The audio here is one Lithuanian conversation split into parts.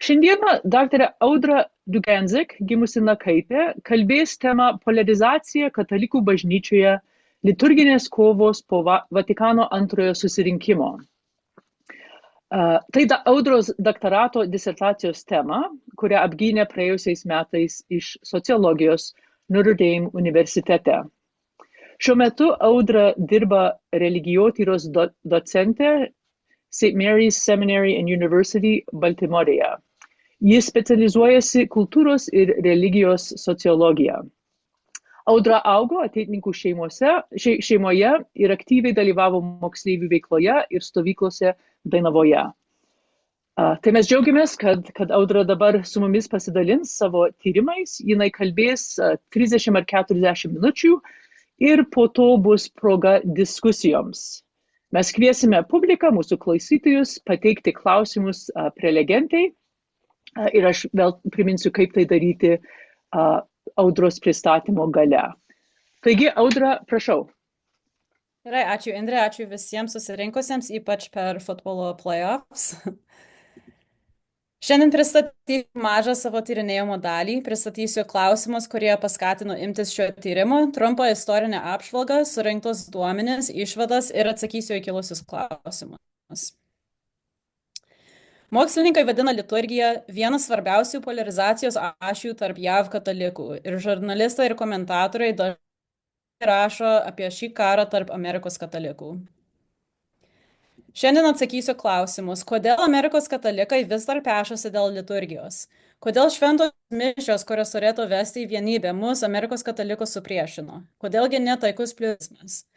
Šiandieną daktarė Audra Dugenzik, gimusi Nakaitė, kalbės tema poliarizacija katalikų bažnyčioje - liturginės kovos po Vatikano antrojo susirinkimo. Tai Audros doktorato disertacijos tema, kurią apgynė praėjusiais metais iš sociologijos Notre Dame universitete. Šiuo metu Audra dirba religijotyros docente St. Mary's Seminary and University Baltimorėje. Jis specializuojasi kultūros ir religijos sociologiją. Audra augo ateitininkų šeimoje ir aktyviai dalyvavo moksleivių veikloje ir stovyklose Dainavoje. Tai mes džiaugiamės, kad Audra dabar su mumis pasidalins savo tyrimais. Jinai kalbės 30 ar 40 minučių ir po to bus proga diskusijoms. Mes kviesime publiką, mūsų klausytojus, pateikti klausimus prelegentai. Ir aš vėl priminsiu, kaip tai daryti Audros pristatymo gale. Taigi, Audra, prašau. Gerai, ačiū Indrė, ačiū visiems susirinkusiems, ypač per futbolo playoffs. Šiandien pristatysiu mažą savo tyrinėjimo dalį, pristatysiu klausimus, kurie paskatino imtis šio tyrimo, trumpą istorinę apžvalgą, surinktus duomenis, išvadas ir atsakysiu į kilusius klausimus. Mokslininkai vadina liturgiją vienas svarbiausių poliarizacijos ašių tarp JAV katalikų ir žurnalistai ir komentatoriai dažnai rašo apie šį karą tarp Amerikos katalikų. Šiandien atsakysiu klausimus, kodėl Amerikos katalikai vis dar pešasi dėl liturgijos, kodėl šventos mišios, kurios turėtų vesti į vienybę, mus Amerikos katalikus supriešino, kodėlgi netaikus pluralizmas.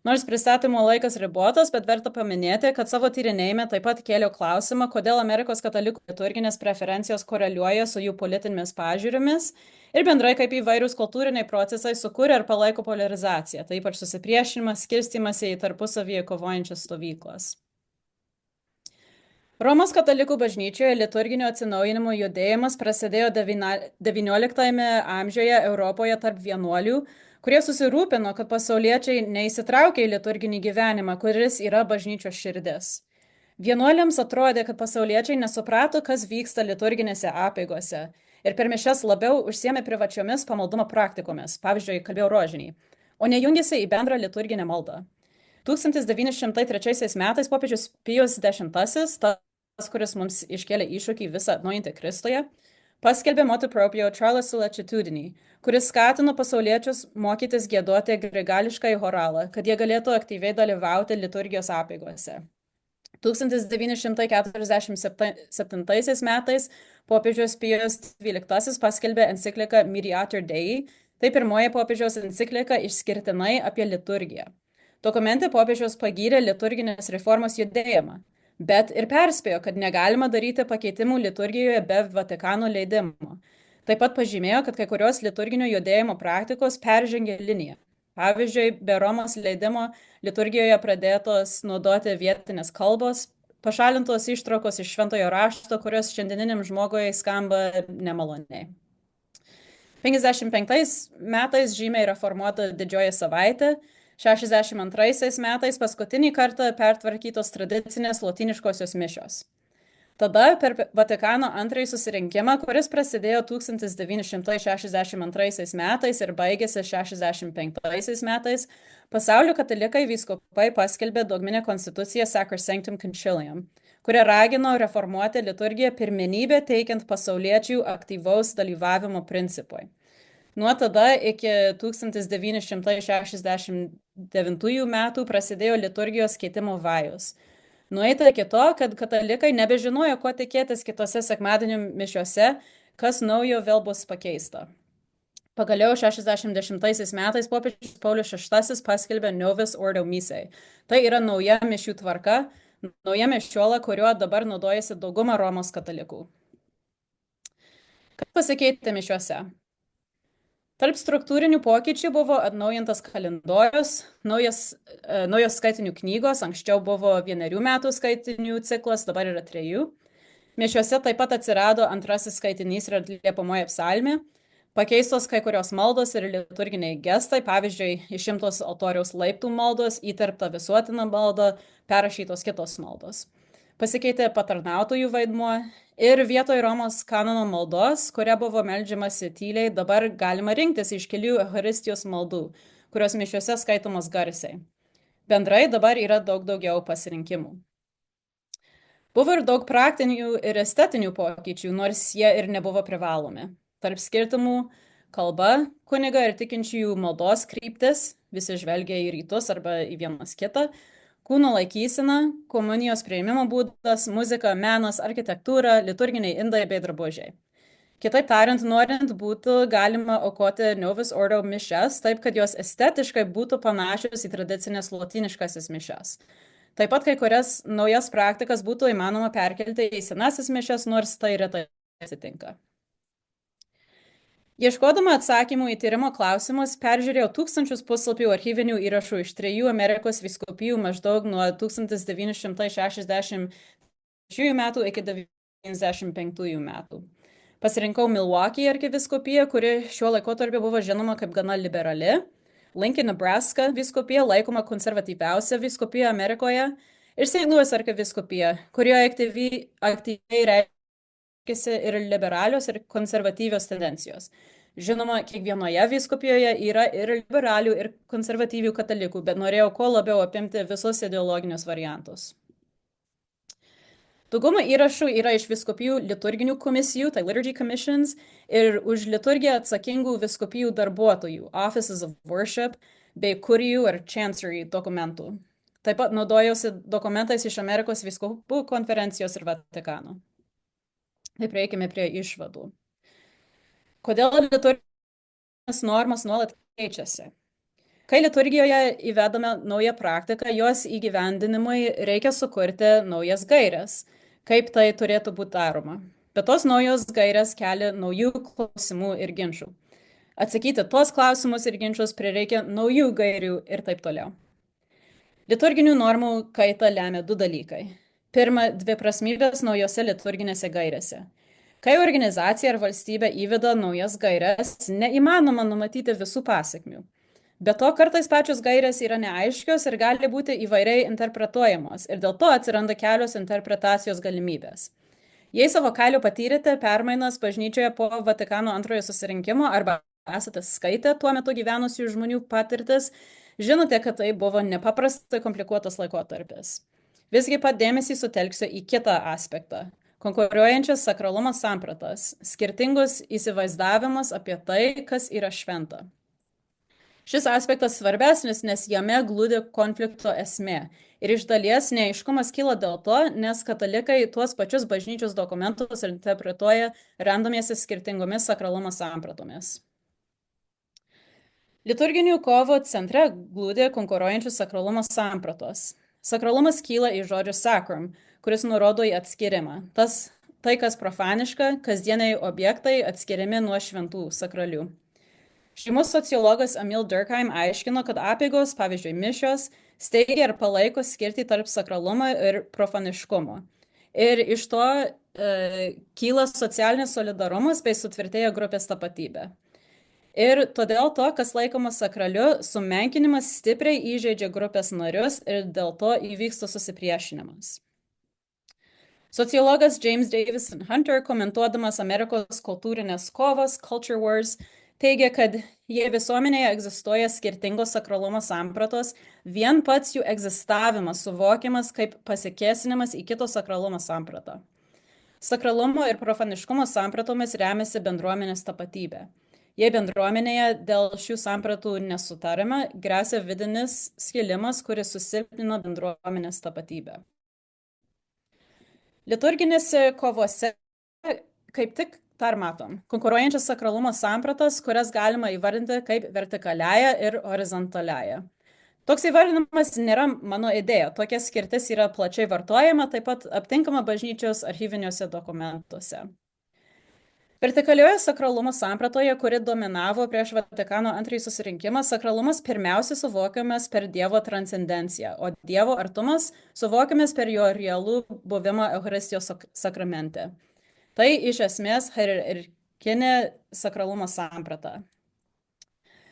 Nors pristatymo laikas ribotas, bet verta paminėti, kad savo tyrinėjime taip pat kėliau klausimą, kodėl Amerikos katalikų liturginės preferencijos koreliuoja su jų politinėmis pažiūrimis ir bendrai kaip įvairūs kultūriniai procesai sukūrė ir palaiko polarizaciją, tai ypač susipriešinimas, skirstymasi į tarpusavyje kovojančias stovyklas. Romos katalikų bažnyčioje liturginio atsinaujinimo judėjimas prasidėjo XIX amžiuje Europoje tarp vienuolių, kurie susirūpino, kad pasauliečiai neįsitraukia į liturginį gyvenimą, kuris yra bažnyčios širdis. Vienuoliams atrodė, kad pasauliečiai nesuprato, kas vyksta liturginėse apeigose ir per mišias labiau užsiėmė privačiomis pamaldumo praktikomis, pavyzdžiui, kalbėjo rožinį, o ne jungėsi į bendrą liturginę maldą. 1903 metais popiežius Pijus X, tas, kuris mums iškėlė iššūkį visą atnaujinti Kristuje, paskelbė motu proprio Charles Solicitudinį, kuris skatino pasauliečius mokytis giedoti grigališką choralą, kad jie galėtų aktyviai dalyvauti liturgijos apeigose. 1947 metais popiežius Pijus XII paskelbė encikliką Mediator Dei, tai pirmoji popiežiaus enciklika išskirtinai apie liturgiją. Dokumente popiežius pagyrė liturginės reformos judėjimą, bet ir perspėjo, kad negalima daryti pakeitimų liturgijoje be Vatikano leidimo. Taip pat pažymėjo, kad kai kurios liturginio judėjimo praktikos peržengė liniją. Pavyzdžiui, be Romos leidimo liturgijoje pradėtos naudoti vietinės kalbos, pašalintos ištraukos iš šventojo rašto, kurios šiandieniniam žmogui skamba nemaloniai. 55 metais žymiai reformuota Didžioji savaitė, 62 metais paskutinį kartą pertvarkytos tradicinės lotyniškosios mišios. Tada per Vatikano antrąjį susirinkimą, kuris prasidėjo 1962 metais ir baigėsi 65 metais, pasaulio katalikai vyskupai paskelbė dogminę konstituciją Sacrosanctum Concilium, kuria ragino reformuoti liturgiją pirmenybę teikiant pasauliečių aktyvaus dalyvavimo principui. Nuo tada iki 1969 metų prasidėjo liturgijos keitimo vajus. Nueita iki to, kad katalikai nebežinojo, ko tikėtis kitose sekmadienio mišiose, kas naujo vėl bus pakeista. Pagaliau 60 metais popiežius Paulius VI paskelbė Novus Ordo Missae. Tai yra nauja mišių tvarka, nauja mišiola, kuriuo dabar naudojasi dauguma Romos katalikų. Kas pasikeitė mišiuose? Tarp struktūrinių pokyčių buvo atnaujintas kalendorius, naujos skaitinių knygos, anksčiau buvo 1 metų skaitinių ciklas, dabar yra 3. Mišiuose taip pat atsirado antrasis skaitinys ir atliepamoji psalmė, pakeistos kai kurios maldos ir liturginiai gestai, pavyzdžiui, išimtos altoriaus laiptų maldos, įterpta visuotina malda, perrašytos kitos maldos. Pasikeitė patarnautojų vaidmuo ir vietoj Romos kanono maldos, kuria buvo meldžiamasi tyliai, dabar galima rinktis iš kelių Eucharistijos maldų, kurios mišiuose skaitomos garsiai. Bendrai dabar yra daug daugiau pasirinkimų. Buvo ir daug praktinių ir estetinių pokyčių, nors jie ir nebuvo privalomi. Tarp skirtumų kalba, kuniga ir tikinčiųjų maldos kryptis, visi žvelgia į rytus arba į vienas kitą, kūno laikysena, komunijos prieimimo būdas, muzika, menas, architektūra, liturginiai indai bei drabužiai. Kitaip tariant, norint būtų galima aukoti Novus Ordo mišias, taip kad jos estetiškai būtų panašios į tradicinės lotyniškasis mišias. Taip pat kai kurias naujas praktikas būtų įmanoma perkelti į senasis mišias, nors tai retai atsitinka. Ieškodama atsakymų į tyrimo klausimus, peržiūrėjau tūkstančius puslapių archyvinių įrašų iš 3 Amerikos vyskupijų maždaug nuo 1960 metų iki 1995 metų. Pasirinkau Milwaukee arkivyskupiją, kuri šiuo laikotarpiu buvo žinoma kaip gana liberali, Lincoln, Nebraska vyskupija laikoma konservatyviausia vyskupija Amerikoje ir St. Louis arkivyskupija, kurioje aktyviai reiškiasi ir liberalios ir konservatyvios tendencijos. Žinoma, kiekvienoje vyskupijoje yra ir liberalių ir konservatyvių katalikų, bet norėjau kuo labiau apimti visus ideologinius variantus. Dauguma įrašų yra iš vyskupijų liturginių komisijų, tai Liturgy Commissions, ir už liturgiją atsakingų vyskupijų darbuotojų, Offices of Worship, bei kurijų ir chancery dokumentų. Taip pat naudojausi dokumentais iš Amerikos vyskupų konferencijos ir Vatikano. Tai prieikime prie išvadų. Kodėl liturginės normos nuolat keičiasi? Kai liturgijoje įvedame naują praktiką, jos įgyvendinimui reikia sukurti naujas gairias, kaip tai turėtų būti daroma. Bet tos naujos gairės kelia naujų klausimų ir ginčių. Atsakyti tuos klausimus ir ginčius prireikia naujų gairių ir taip toliau. Liturginių normų kaitą lemia 2 dalykai. Pirma, dviprasmybės naujose liturginėse gairėse. Kai organizacija ar valstybė įveda naujas gairias, neįmanoma numatyti visų pasekmių. Be to, kartais pačios gairės yra neaiškios ir gali būti įvairiai interpretuojamos ir dėl to atsiranda kelios interpretacijos galimybės. Jei savo kailiu patyrėte permainas bažnyčioje po Vatikano antrojo susirinkimo arba esate skaitę tuo metu gyvenusių žmonių patirtis, žinote, kad tai buvo nepaprastai komplikuotas laikotarpis. Visgi pat dėmesį sutelksiu į kitą aspektą – konkuruojančias sakralumo sampratas, skirtingus įsivaizdavimus apie tai, kas yra šventa. Šis aspektas svarbesnis, nes jame glūdi konflikto esmė. Ir iš dalies neaiškumas kyla dėl to, nes katalikai tuos pačius bažnyčios dokumentus interpretuoja remdamiesi skirtingomis sakralumo sampratomis. Liturginių kovų centre glūdi konkuruojančių sakralumo sampratos. Sakralumas kyla iš žodžio sacrum, kuris nurodo į atskirimą. Tai, kas profaniška, kasdieniai objektai atskiriami nuo šventų sakralių. Šeimos sociologas Emil Durkheim aiškino, kad apeigos, pavyzdžiui, mišios, steigia ir palaiko skirtį tarp sakralumo ir profaniškumo. Ir iš to kyla socialinis solidarumas bei sutvirtėja grupės tapatybė. Ir todėl to, kas laikoma sakraliu, sumenkinimas stipriai įžeidžia grupės narius ir dėl to įvyksta susipriešinimas. Sociologas James Davison Hunter, komentuodamas Amerikos kultūrinės kovas, Culture Wars, teigia, kad jei visuomenėje egzistuoja skirtingos sakralumo sampratos, vien pats jų egzistavimas suvokiamas kaip pasikėsinimas į kito sakralumo sampratą. Sakralumo ir profaniškumo sampratomis remiasi bendruomenės tapatybė. Jei bendruomenėje dėl šių sampratų nesutarima, gresia vidinis skilimas, kuris susilpnina bendruomenės tapatybę. Liturginėse kovose kaip tik dar matom konkuruojančias sakralumo sampratas, kurias galima įvardinti kaip vertikaliąją ir horizontaliąją. Toks įvardinimas nėra mano idėja, tokia skirtis yra plačiai vartojama, taip pat aptinkama bažnyčios archyviniuose dokumentuose. Vertikalioje sakralumo sampratoje, kuri dominavo prieš Vatikano antrąjį susirinkimą, sakralumas pirmiausia suvokiamas per Dievo transcendenciją, o Dievo artumas suvokiamas per jo realų buvimą Eucharistijos sakramente. Tai iš esmės hierarchinė sakralumo samprata.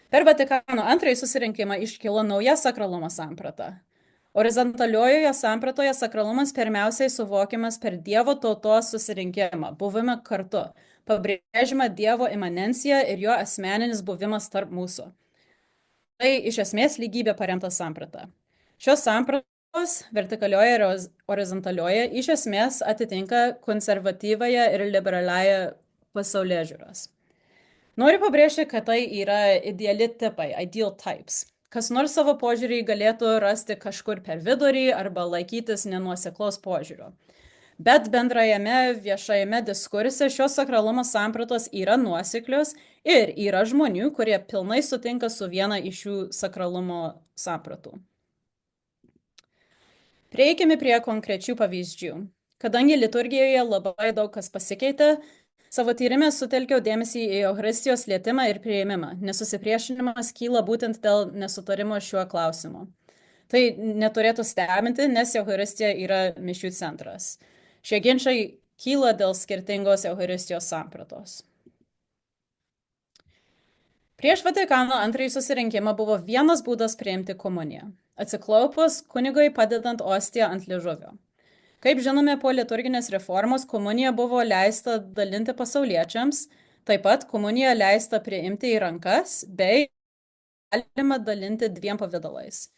Per Vatikano antrąjį susirinkimą iškilo nauja sakralumo samprata Horizontaliojoje sampratoje sakralumas pirmiausiai suvokiamas per Dievo tautos susirinkimą, buvimą kartu. Pabrėžiama Dievo imanenciją ir jo asmeninis buvimas tarp mūsų. Tai iš esmės lygybė paremta samprata. Šios sampratos vertikalioje ir horizontalioje iš esmės atitinka konservatyvąją ir liberaliąją pasaulėžiūras. Noriu pabrėžti, kad tai yra ideali tipai, ideal types. Kas nors savo požiūrį galėtų rasti kažkur per vidurį arba laikytis nenuoseklaus požiūrio. Bet bendrajame viešajame diskurse šios sakralumo sampratos yra nuoseklios ir yra žmonių, kurie pilnai sutinka su viena iš šių sakralumo sampratų. Prieikime prie konkrečių pavyzdžių. Kadangi liturgijoje labai daug kas pasikeitė, savo tyrimę sutelkiau dėmesį į Eucharistijos lietimą ir priėmimą, nes susipriešinimas kyla būtent dėl nesutarimo šiuo klausimu. Tai neturėtų stebinti, nes Eucharistija yra mišių centras. Šie ginčai kyla dėl skirtingos Eucharistijos sampratos. Prieš Vatikano antrąjį susirinkimą buvo vienas būdas priimti komuniją – atsiklaupus kunigui padedant ostiją ant liežuvio. Kaip žinome, po liturginės reformos komuniją buvo leista dalinti pasauliečiams, taip pat komuniją leista priimti į rankas, bei galima dalinti dviem pavidalais.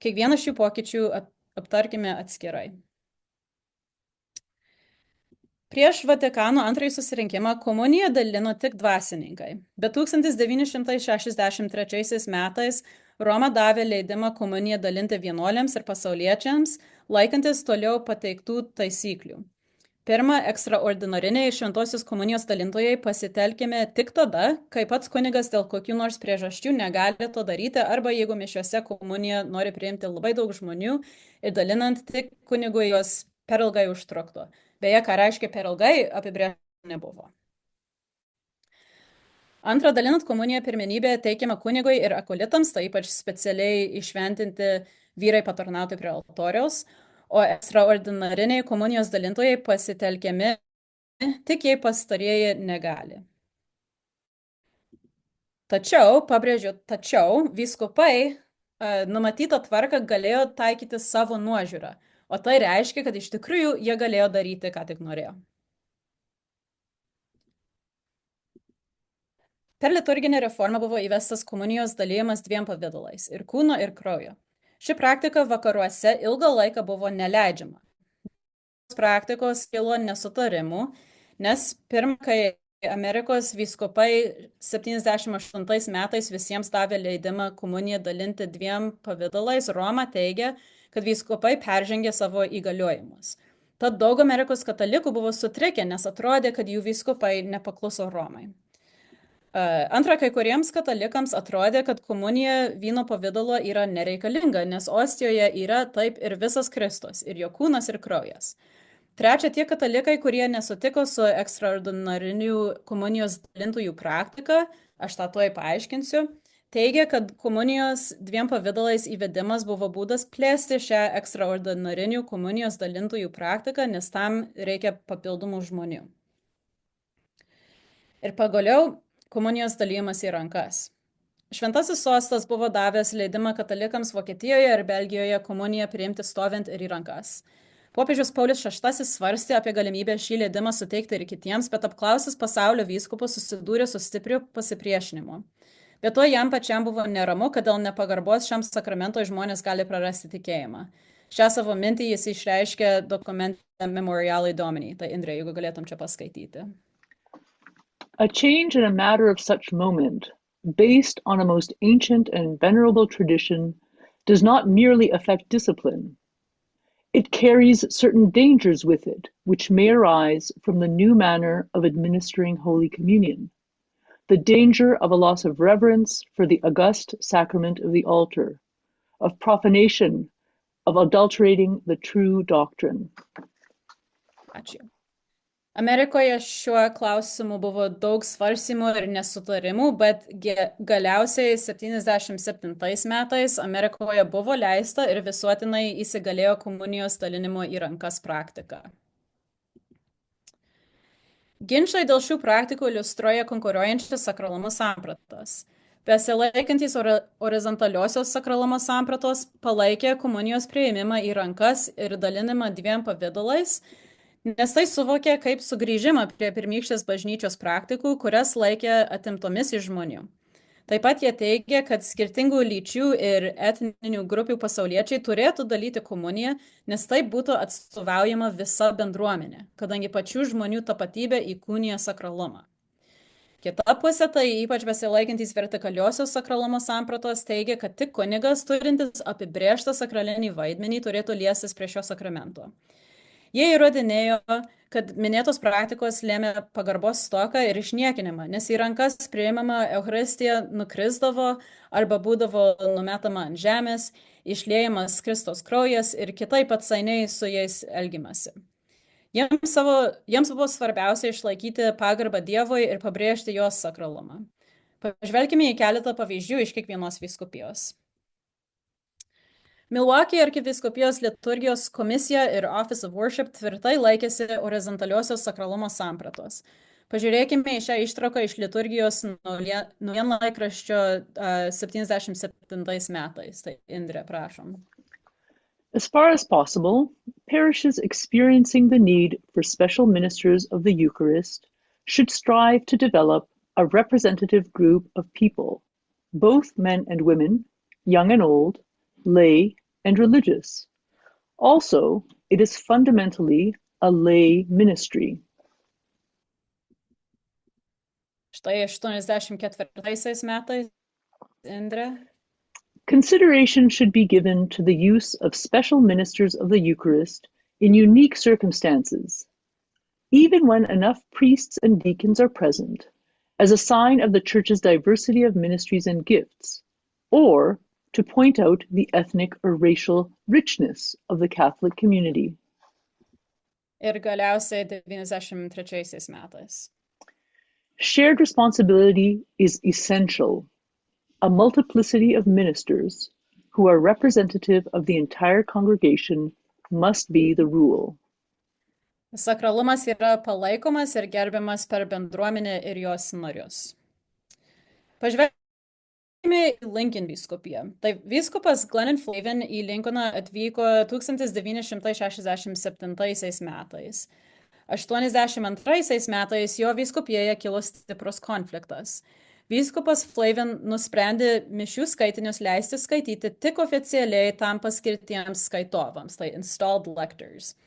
Kiekvieną šių pokyčių aptarkime atskirai. Prieš Vatikano antrąjį susirinkimą komuniją dalino tik dvasininkai, bet 1963 metais Roma davė leidimą komuniją dalinti vienuoliams ir pasauliečiams, laikantis toliau pateiktų taisyklių. Pirma, ekstraordinariniai šventosios komunijos dalintojai pasitelkime tik tada, kai pats kunigas dėl kokių nors priežasčių negali to daryti, arba jeigu mišiuose komuniją nori priimti labai daug žmonių ir dalinant tik kunigui jos per ilgai užtruktų. Beje, ką reiškia per ilgai, apibrėžta nebuvo. Antra, dalinant komuniją pirmenybę teikiama kunigui ir akolitams, tai ypač specialiai išventinti vyrai patarnauti prie altoriaus, o ekstraordinariniai komunijos dalintojai pasitelkiami tik jei pastarieji negali. Tačiau, pabrėžiu, vyskupai numatytą tvarką galėjo taikyti savo nuožiūrą, o tai reiškia, kad iš tikrųjų jie galėjo daryti, ką tik norėjo. Per liturginę reformą buvo įvestas komunijos dalyjimas dviem pavidalais – ir kūno, ir kraujo. Ši praktika vakaruose ilgą laiką buvo neleidžiama. Praktikos kilo nesutarimų, nes pirmą, kai Amerikos vyskupai 78 metais visiems davė leidimą komuniją dalinti dviem pavidalais, Roma teigia, kad vyskupai peržengė savo įgaliojimus. Tad daug Amerikos katalikų buvo sutrikę, nes atrodė, kad jų vyskupai nepakluso Romai. Antra, kai kuriems katalikams atrodė, kad komunija vyno pavidalo yra nereikalinga, nes ostijoje yra taip ir visas Kristus, ir jo kūnas, ir kraujas. Trečia, tie katalikai, kurie nesutiko su ekstraordinarinių komunijos dalintojų praktika, aš tą tuoj paaiškinsiu, teigia, kad komunijos dviem pavidalais įvedimas buvo būdas plėsti šią ekstraordinarinių komunijos dalintojų praktiką, nes tam reikia papildomų žmonių. Ir pagaliau, komunijos dalymas į rankas. Šventasis sostas buvo davęs leidimą katalikams Vokietijoje ir Belgijoje komuniją priimti stovint ir į rankas. Popiežius Paulius VI svarstė apie galimybę šį leidimą suteikti ir kitiems, bet apklausęs pasaulio vyskupus susidūrė su stipriu pasipriešinimu. Be to jam pačiam buvo neramu, kad dėl nepagarbos šiam sakramentui žmonės gali prarasti tikėjimą. Šią savo mintį jis išreiškė dokumente Memorialai Domini. Tai Indrė, jeigu galėtum čia paskaityti. A change in a matter of such moment, based on a most ancient and venerable tradition, does not merely affect discipline. It carries certain dangers with it, which may arise from the new manner of administering Holy Communion. The danger of a loss of reverence for the august sacrament of the altar, of profanation, of adulterating the true doctrine. Ačiū. Amerikoje šiuo klausimu buvo daug svarstymų ir nesutarimų, bet galiausiai 77 metais Amerikoje buvo leista ir visuotinai įsigalėjo komunijos dalinimo į rankas praktika. Ginčai dėl šių praktikų iliustruoja konkuruojančias sakralumo sampratas. Besilaikantis horizontaliosios sakralumo sampratos palaikė komunijos priėmimą į rankas ir dalinimą dviem pavydalais, nes tai suvokė kaip sugrįžimą prie pirmykštės bažnyčios praktikų, kurias laikė atimtomis iš žmonių. Taip pat jie teigia, kad skirtingų lyčių ir etninių grupių pasauliečiai turėtų dalyti komuniją, nes taip būtų atstovaujama visa bendruomenė, kadangi pačių žmonių tapatybė įkūnija sakralumą. Kita pusė, tai ypač besilaikantis vertikaliosios sakralumo sampratos, teigia, kad tik kunigas turintis apibrėžtą sakralinį vaidmenį turėtų liestis prie šio sakramento. Jie įrodinėjo, kad minėtos praktikos lėmė pagarbos stoką ir išniekinimą, nes į rankas priimama Eucharistija nukrisdavo arba būdavo numetama ant žemės, išliejamas Kristaus kraujas ir kitaip atsainiai su jais elgimasi. Jiems buvo svarbiausia išlaikyti pagarbą Dievui ir pabrėžti jos sakralumą. Pažvelkime į keletą pavyzdžių iš kiekvienos vyskupijos. Milwaukee arkivyskupijos liturgijos komisija ir Office of Worship tvirtai laikėsi horizontaliosios sakralumo sampratos. Pažiūrėkime į šią ištrauką iš liturgijos naujienlaikraščio 77 metais. Tai Indrė, prašom. As far as possible, parishes experiencing the need for special ministers of the Eucharist should strive to develop a representative group of people, both men and women, young and old, lay and religious. Also, it is fundamentally a lay ministry. Štai 84 metais, Indrė. Consideration should be given to the use of special ministers of the Eucharist in unique circumstances, even when enough priests and deacons are present, as a sign of the Church's diversity of ministries and gifts, or to point out the ethnic or racial richness of the Catholic community. Ir galiausiai 93 metais. Shared responsibility is essential. A multiplicity of ministers who are representative of the entire congregation must be the rule. Sakralumas yra palaikomas ir gerbiamas per bendruomenę ir jos narius. Pažvelkime į Lincoln vyskupiją. Tai vyskupas Glennon Flavin į Lincolną atvyko 1967 metais. 82 metais jo vyskupijoje kilo stiprus konfliktas. Vyskupas Flavin nusprendė mišių skaitinius leisti skaityti tik oficialiai tam paskirtiems skaitovams, tai installed lectors.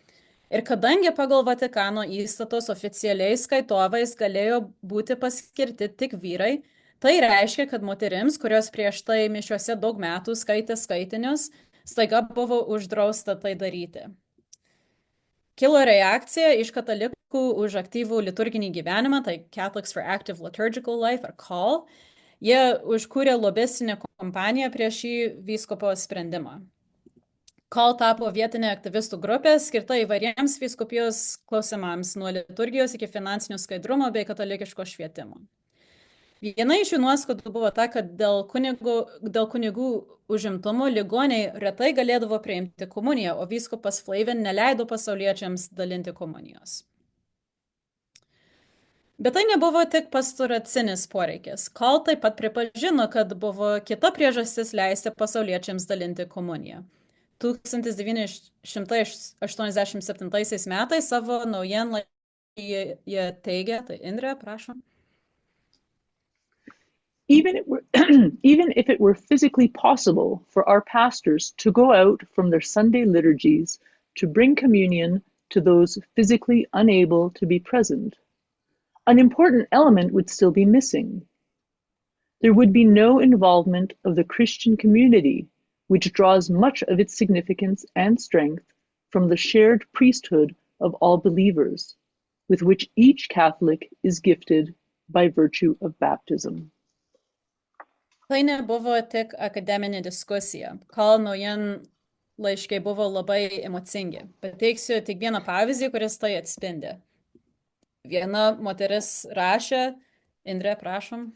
Ir kadangi pagal Vatikano įstatus oficialiai skaitovais galėjo būti paskirti tik vyrai, tai reiškia, kad moterims, kurios prieš tai mišiuose daug metų skaitė skaitinius, staiga buvo uždrausta tai daryti. Kilo reakcija iš katalikų už aktyvų liturginį gyvenimą, tai Catholics for Active Liturgical Life, ar CALL. Jie užkūrė lobistinę kompaniją prieš šį vyskupo sprendimą. CALL tapo vietinė aktyvistų grupė, skirta įvairiems vyskupijos klausimams, nuo liturgijos iki finansinio skaidrumo bei katalikiško švietimo. Viena iš jų nuoskatų buvo ta, kad dėl kunigų užimtumo ligoniai retai galėdavo priimti komuniją, o vyskupas Flavin neleido pasauliečiams dalinti komunijos. Bet tai nebuvo tik pastoracinis poreikis. CALL taip pat pripažino, kad buvo kita priežastis leisti pasauliečiams dalinti komuniją. 1987 metais savo naujienlaiškyje jie teigia, tai Indrė, prašom. Even if it were physically possible for our pastors to go out from their Sunday liturgies to bring communion to those physically unable to be present, an important element would still be missing. There would be no involvement of the Christian community, which draws much of its significance and strength from the shared priesthood of all believers, with which each Catholic is gifted by virtue of baptism. Tai nebuvo tik akademinė diskusija. CALL naujienlaiškiai buvo labai emocingi. Pateiksiu tik vieną pavyzdį, kuris tai atspindi. Viena moteris rašė, Indrė, prašom.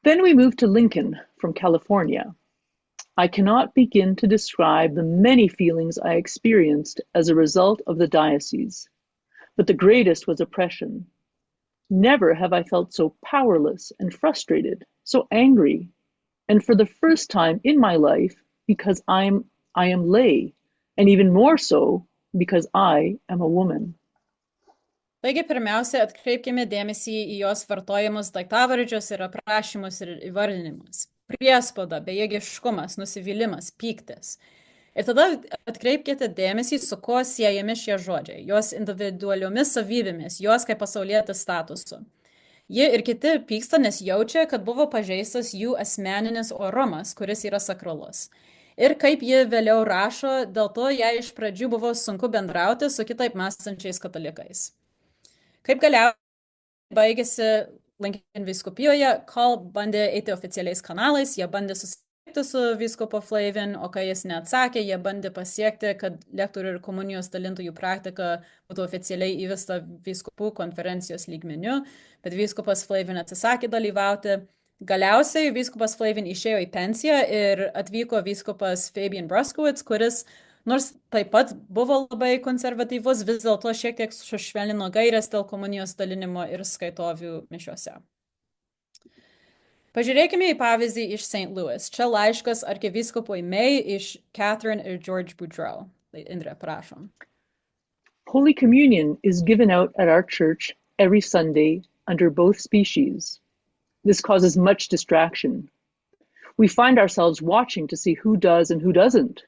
Then we moved to Lincoln from California. I cannot begin to describe the many feelings I experienced as a result of the diocese, but the greatest was oppression. Never have I felt so powerless and frustrated so angry, and for the first time in my life, because I am lay, and even more so because I am a woman. Taigi pirmiausia, atkreipkime dėmesį į jos vartojamus daiktavardžius ir aprašymus ir įvardinimus. Priespauda, bejėgiškumas, nusivylimas, pyktis. Ir tada atkreipkite dėmesį, su kuo siejami šie žodžiai, jos individualiomis savybėmis, jos kaip pasaulietės statusu. Ji ir kiti pyksta, nes jaučia, kad buvo pažeistas jų asmeninis orumas, kuris yra sakralus. Ir kaip ji vėliau rašo, dėl to jai iš pradžių buvo sunku bendrauti su kitaip mąstančiais katalikais. Kaip galiausiai baigėsi Lincoln vyskupijoje, kol bandė eiti oficialiais kanalais, jie bandė susitikti su vyskupo Flavin, o kai jis neatsakė, jie bandė pasiekti, kad lektorių ir komunijos dalintojų praktika būtų oficialiai įvesta vyskupų konferencijos lygmeniu, bet vyskupas Flavin atsisakė dalyvauti. Galiausiai vyskupas Flavin išėjo į pensiją ir atvyko vyskupas Fabian Bruskowitz, kuris nors taip pat buvo labai konservatyvus, vis dėlto šiek tiek sušvelnino gaires dėl komunijos dalinimo ir skaitovių mišiuose. Pažiūrėkime į pavyzdį iš St. Louis. Čia laiškas arkivyskupui May iš Catherine ir George Boudreau. Indre, prašom. Holy Communion is given out at our church every Sunday under both species. This causes much distraction. We find ourselves watching to see who does and who doesn't.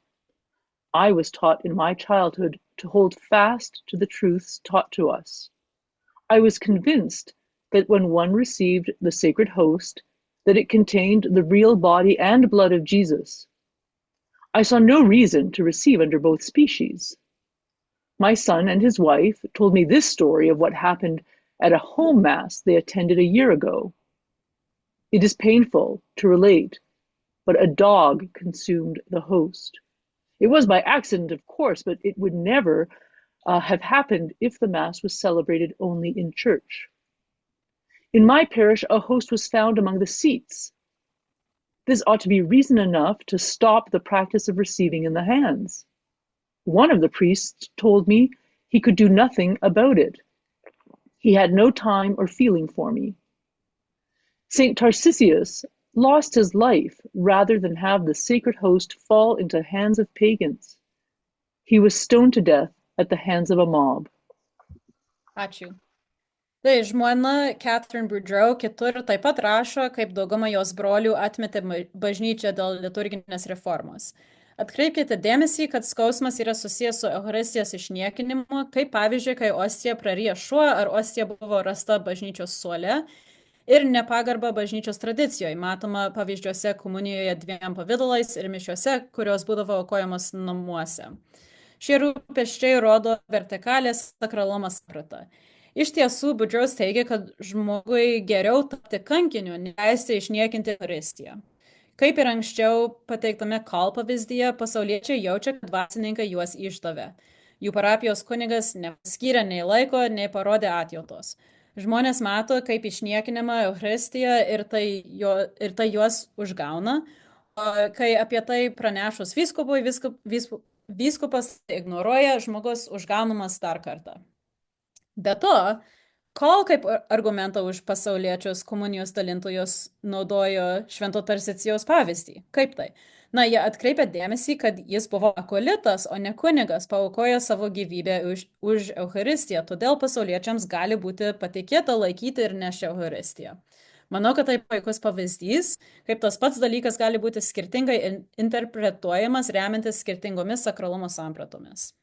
I was taught in my childhood to hold fast to the truths taught to us. I was convinced that when one received the sacred host, that it contained the real body and blood of Jesus. I saw no reason to receive under both species. My son and his wife told me this story of what happened at a home mass they attended a year ago. It is painful to relate, but a dog consumed the host. It was by accident, of course, but it would never have happened if the Mass was celebrated only in church. In my parish, a host was found among the seats. This ought to be reason enough to stop the practice of receiving in the hands. One of the priests told me he could do nothing about it. He had no time or feeling for me. St. Tarcisius lost his life rather than have the sacred host fall into hands of pagans. He was stoned to death at the hands of a mob. Ačiū. Tai žmona Catherine Boudreau kitur taip pat rašo, kaip dauguma jos brolių atmetė bažnyčią dėl liturginės reformos. Atkreipkite dėmesį, kad skausmas yra susijęs su Eucharistijos išniekinimu, kaip pavyzdžiui, kai ostija prarija šuo ar ostija buvo rasta bažnyčios suole, ir nepagarba bažnyčios tradicijoje, matoma pavyzdžiuose komunijoje dviem pavidalais ir mišiuose, kurios būdavo aukojamos namuose. Šie rūpesčiai rodo vertikalės sakralumo sampratą. Iš tiesų, Boudreau teigia, kad žmogui geriau tapti kankiniu, neleisti išniekinti Eucharistiją. Kaip ir anksčiau pateiktame Kal pavyzdyje, pasauliečiai jaučia, kad dvasininkai juos išdavė. Jų parapijos kunigas nepaskyrė nei laiko, nei parodė atjautos. Žmonės mato, kaip išniekinama Eucharistija ir tai juos užgauna, o kai apie tai pranešus vyskupui, vyskupas ignoruoja, žmogus užgaunamas dar kartą. Be to, Kal kaip argumentą už pasauliečius komunijos dalintojus naudojo Švento Tarsicijaus pavyzdį. Kaip tai? Na, jie atkreipia dėmesį, kad jis buvo akolitas, o ne kunigas, paaukojo savo gyvybę už Eucharistiją, todėl pasauliečiams gali būti patikėta laikyti ir nešti Eucharistiją. Manau, kad tai puikus pavyzdys, kaip tas pats dalykas gali būti skirtingai interpretuojamas remiantis skirtingomis sakralumo sampratomis.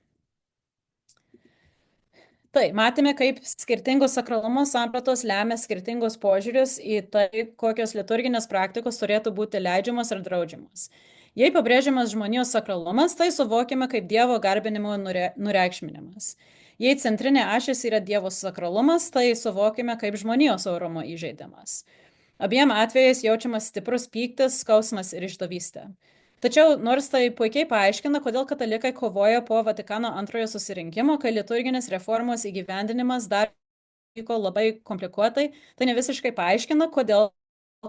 Tai, matėme, kaip skirtingos sakralumo sampratos lemia skirtingus požiūrius į tai, kokios liturginės praktikos turėtų būti leidžiamos ir draudžiamos. Jei pabrėžiamas žmonijos sakralumas, tai suvokime kaip Dievo garbinimo nureikšminimas. Jei centrinė ašis yra Dievo sakralumas, tai suvokime kaip žmonijos orumo įžeidimas. Abiem atvejais jaučiamas stiprus pyktis, skausmas ir išdavystė. Tačiau, nors tai puikiai paaiškina, kodėl katalikai kovoja po Vatikano antrojo susirinkimo, kai liturginės reformos įgyvendinimas dar vyko labai komplikuotai, tai ne visiškai paaiškina, kodėl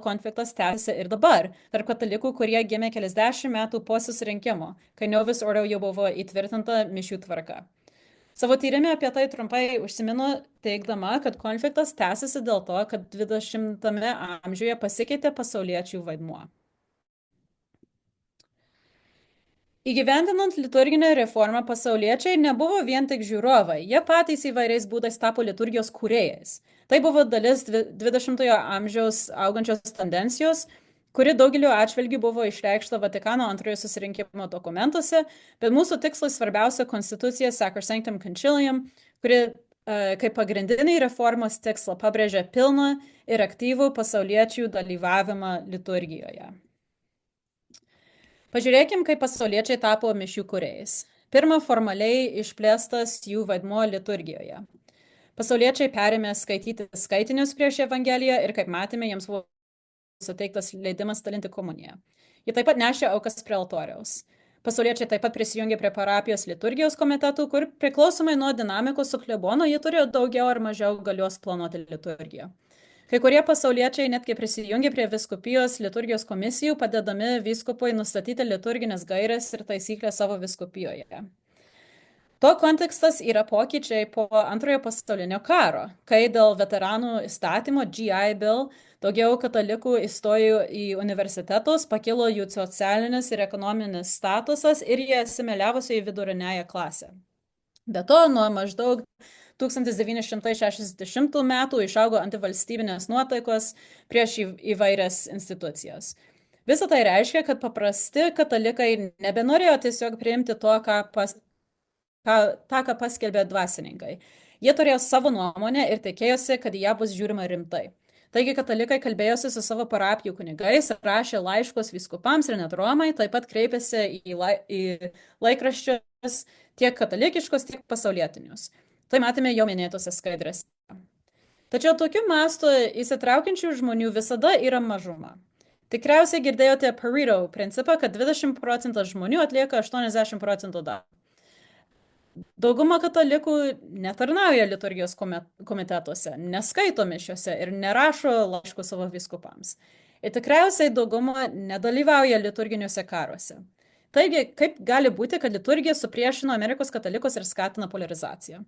konfliktas tęsiasi ir dabar tarp katalikų, kurie gimė keliasdešimt metų po susirinkimo, kai Novus Ordo jau buvo įtvirtinta mišių tvarka. Savo tyrimė apie tai trumpai užsiminu, teigdama, kad konfliktas tęsiasi dėl to, kad 20-ame amžiuje pasikeitė pasauliečių vaidmuo. Įgyvendinant liturginę reformą, pasauliečiai nebuvo vien tik žiūrovai, jie patys įvairiais būdais tapo liturgijos kūrėjais. Tai buvo dalis 20-ojo amžiaus augančios tendencijos, kuri daugeliu atžvilgių buvo išreikšta Vatikano antrojo susirinkimo dokumentuose, bet mūsų tikslas svarbiausia konstitucija Sacrosanctum Concilium, kuri kaip pagrindinį reformos tikslą pabrėžia pilną ir aktyvų pasauliečių dalyvavimą liturgijoje. Pažiūrėkim, kaip pasauliečiai tapo mišių kūrėjais. Pirma, formaliai išplėstas jų vaidmuo liturgijoje. Pasauliečiai perėmė skaityti skaitinius prieš Evangeliją ir, kaip matėme, jiems buvo suteiktas leidimas dalinti komuniją. Jie taip pat nešė aukas prie altoriaus. Pasauliečiai taip pat prisijungė prie parapijos liturgijos komitetų, kur priklausomai nuo dinamikos su klebonu, jie turėjo daugiau ar mažiau galios planuoti liturgiją. Kai kurie pasauliečiai netgi prisijungė prie viskupijos liturgijos komisijų, padedami vyskupui nustatyti liturginės gaires ir taisyklės savo viskupijoje. To kontekstas yra pokyčiai po antrojo pasaulinio karo, kai dėl veteranų įstatymo GI Bill daugiau katalikų įstojo į universitetus, pakilo jų socialinis ir ekonominis statusas ir jie asimiliavosi į vidurinėją klasę. Be to, nuo maždaug 1960 metų išaugo antivalstybinės nuotaikos prieš įvairias institucijas. Visą tai reiškia, kad paprasti katalikai nebenorėjo tiesiog priimti to, ką paskelbė dvasininkai. Jie turėjo savo nuomonę ir tikėjosi, kad ją bus žiūrima rimtai. Taigi katalikai kalbėjosi su savo parapijų kunigais, rašė laiškus vyskupams ir net Romai, taip pat kreipėsi į laikraščius tiek katalikiškus, tiek pasaulietinius. Tai matėme jau minėtose skaidrėse. Tačiau tokiu mastu įsitraukiančių žmonių visada yra mažuma. Tikriausiai girdėjote Pareto principą, kad 20% žmonių atlieka 80% darbą. Dauguma katalikų netarnauja liturgijos komitetuose, neskaito mišiuose ir nerašo laiškų savo vyskupams. Ir tikriausiai dauguma nedalyvauja liturginiuose karuose. Taigi, kaip gali būti, kad liturgija supriešino Amerikos katalikus ir skatina polarizaciją?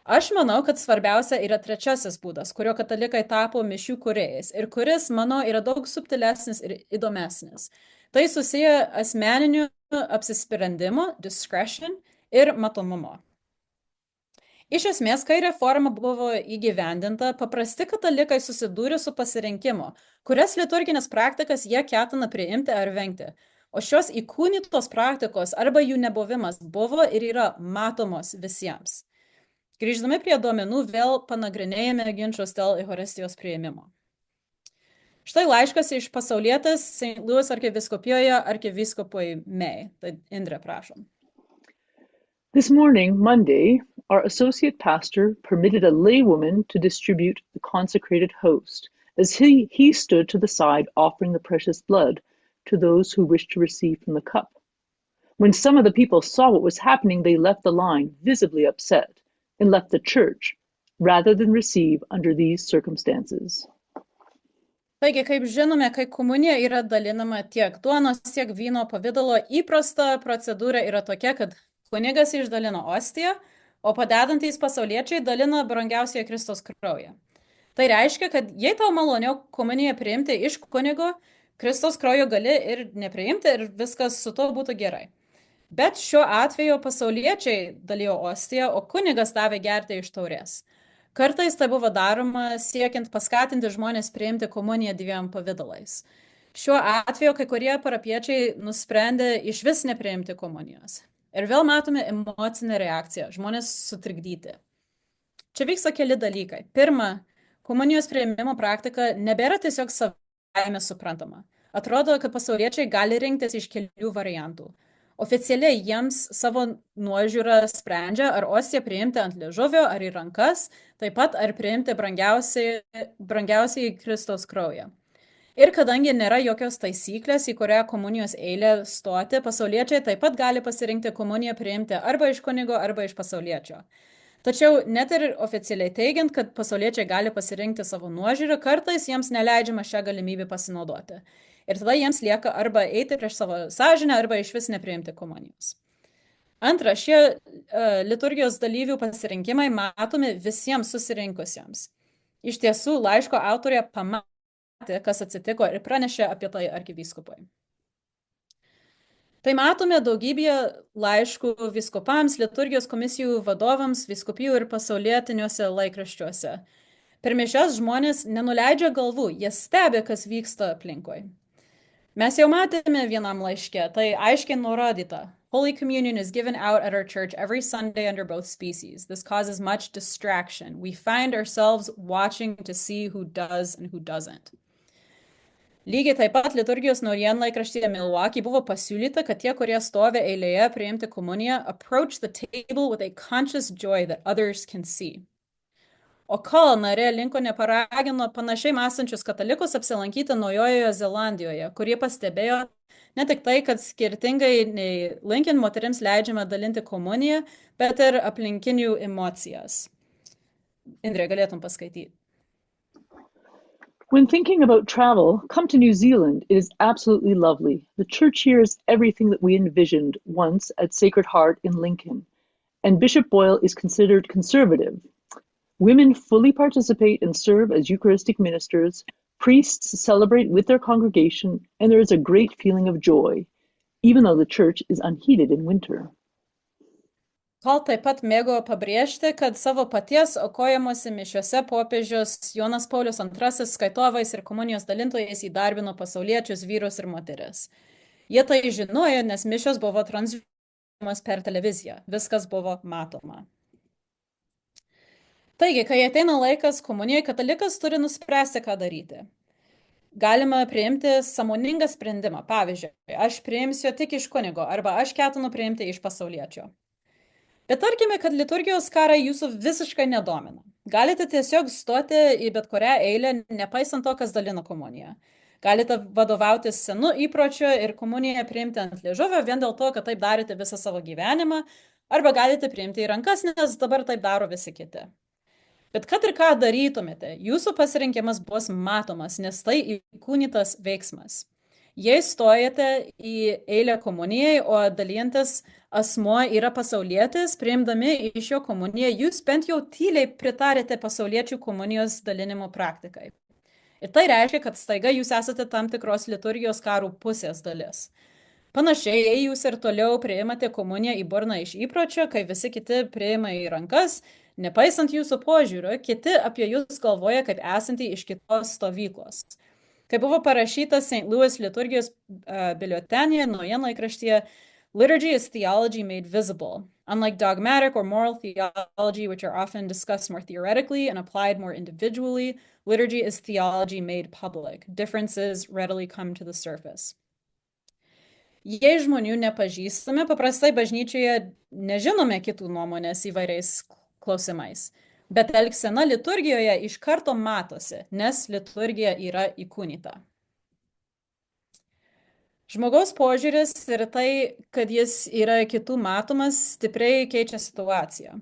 Aš manau, kad svarbiausia yra trečiasis būdas, kurio katalikai tapo mišių kūrėjais ir kuris, manau, yra daug subtilesnis ir įdomesnis. Tai susiję asmeniniu apsisprendimu, discretion ir matomumo. Iš esmės, kai reforma buvo įgyvendinta, paprasti katalikai susidūrė su pasirinkimu, kurias liturginės praktikas jie ketina priimti ar vengti. O šios įkūnytos praktikos arba jų nebuvimas buvo ir yra matomos visiems. Grįždami prie duomenų, vėl panagrinėjame ginčus dėl Eucharistijos priėmimo. Štai laiškas iš pasaulietės St. Louis arkivyskupijoje arkivyskupui May. Tai Indrė, prašom. This morning, Monday, our associate pastor permitted a laywoman to distribute the consecrated host, as he stood to the side offering the precious blood to those who wished to receive from the cup. When some of the people saw what was happening, they left the line, visibly upset, and left the church, rather than receive under these circumstances. Taigi, kaip žinome, kai komunija yra dalinama tiek duonos, tiek vyno pavidalo, įprasta procedūra yra tokia, kad kunigas išdalina ostiją, o padedantys pasauliečiai dalina brangiausiąją Kristaus kraują. Tai reiškia, kad jei tau maloniau komuniją priimti iš kunigo, Kristaus kraujo gali ir nepriimti ir viskas su to būtų gerai. Bet šiuo atveju pasauliečiai dalijo ostiją, o kunigas davė gerti iš taurės. Kartais tai buvo daroma siekiant paskatinti žmonės priimti komuniją dviem pavidalais. Šiuo atveju kai kurie parapiečiai nusprendė išvis nepriimti komunijos. Ir vėl matome emocinę reakciją, žmonės sutrikdyti. Čia vyksta keli dalykai. Pirma, komunijos priėmimo praktika nebėra tiesiog savaime suprantama. Atrodo, kad pasauliečiai gali rinktis iš kelių variantų. Oficialiai jiems savo nuožiūrą sprendžia, ar ostiją priimti ant liežuvio ar į rankas, taip pat ar priimti brangiausiai Kristaus kraują. Ir kadangi nėra jokios taisyklės, į kurią komunijos eilę stoti, pasauliečiai taip pat gali pasirinkti komuniją priimti arba iš kunigo, arba iš pasauliečio. Tačiau net ir oficialiai teigiant, kad pasauliečiai gali pasirinkti savo nuožiūrą, kartais jiems neleidžiama šią galimybę pasinaudoti. Ir tada jiems lieka arba eiti prieš savo sąžinę, arba išvis nepriimti komunijos. Antra, šie liturgijos dalyvių pasirinkimai matomi visiems susirinkusiems. Iš tiesų, laiško autorė pamatė, kas atsitiko ir pranešė apie tai arkivyskupui. Tai matome daugybėje laiškų vyskupams, liturgijos komisijų vadovams, vyskupijų ir pasaulietiniuose laikraščiuose. Per mišias žmonės nenuleidžia galvų, jie stebi, kas vyksta aplinkui. Mes jau matėme vienam laiške, tai aiškiai nurodyta. Holy Communion is given out at our church every Sunday under both species. This causes much distraction. We find ourselves watching to see who does and who doesn't. Lygiai taip pat liturgijos naujienlaikraštyje Milwaukee buvo pasiūlyta, kad tie, kurie stovi eilėje priimti komuniją, approach the table with a conscious joy that others can see. O kol narė Lincoln paragino panašiai mąstančius katalikus apsilankyti Naujojoje Zelandijoje, kurie pastebėjo ne tik tai, kad skirtingai nei Lincoln moterims leidžiama dalinti komuniją, bet ir aplinkinių emocijas. Indrė, galėtum paskaityti. When thinking about travel, come to New Zealand. It is absolutely lovely. The church here is everything that we envisioned once at Sacred Heart in Lincoln, and Bishop Boyle is considered conservative. Women fully participate and serve as Eucharistic ministers. Priests celebrate with their congregation, and there is a great feeling of joy, even though the church is unheated in winter. Kol taip pat mėgo pabrėžti, kad savo paties aukojamosi mišiuose popiežius Jonas Paulius II skaitovais ir komunijos dalintojais įdarbino pasauliečius vyrus ir moteris. Jie tai žinojo, nes mišios buvo transliuojamos per televiziją. Viskas buvo matoma. Taigi, kai ateina laikas komunijai, katalikas turi nuspręsti, ką daryti. Galima priimti sąmoningą sprendimą. Pavyzdžiui, aš priimsiu tik iš kunigo arba aš ketinu priimti iš pasauliečio. Bet tarkime, kad liturgijos karai jūsų visiškai nedomina. Galite tiesiog stoti į bet kurią eilę, nepaisant to, kas dalina komuniją. Galite vadovautis senu įpročiu ir komuniją priimti ant liežuvio vien dėl to, kad taip darėte visą savo gyvenimą, arba galite priimti į rankas, nes dabar taip daro visi kiti. Bet kad ir ką darytumėte, jūsų pasirinkimas bus matomas, nes tai įkūnytas veiksmas. Jei stojate į eilę komunijai, o dalijantis asmuo yra pasaulietis, priimdami iš jo komuniją, jūs bent jau tyliai pritarėte pasauliečių komunijos dalinimo praktikai. Ir tai reiškia, kad staiga jūs esate tam tikros liturgijos karų pusės dalis. Panašiai, jei jūs ir toliau priimate komuniją į burną iš įpročio, kai visi kiti priima į rankas, nepaisant jūsų požiūrio, kiti apie jūs galvoja kaip esantį iš kitos stovyklos. Kai buvo parašyta St. Louis liturgijos biuletenyje, naujienlaikraštyje, liturgy is theology made visible. Unlike dogmatic or moral theology, which are often discussed more theoretically and applied more individually, liturgy is theology made public. Differences readily come to the surface. Jei žmonių nepažįstame, paprastai bažnyčioje nežinome kitų nuomonės įvairiais klausimais. Bet elgsena liturgijoje iš karto matosi, nes liturgija yra įkūnyta. Žmogaus požiūris ir tai, kad jis yra kitų matomas, stipriai keičia situaciją.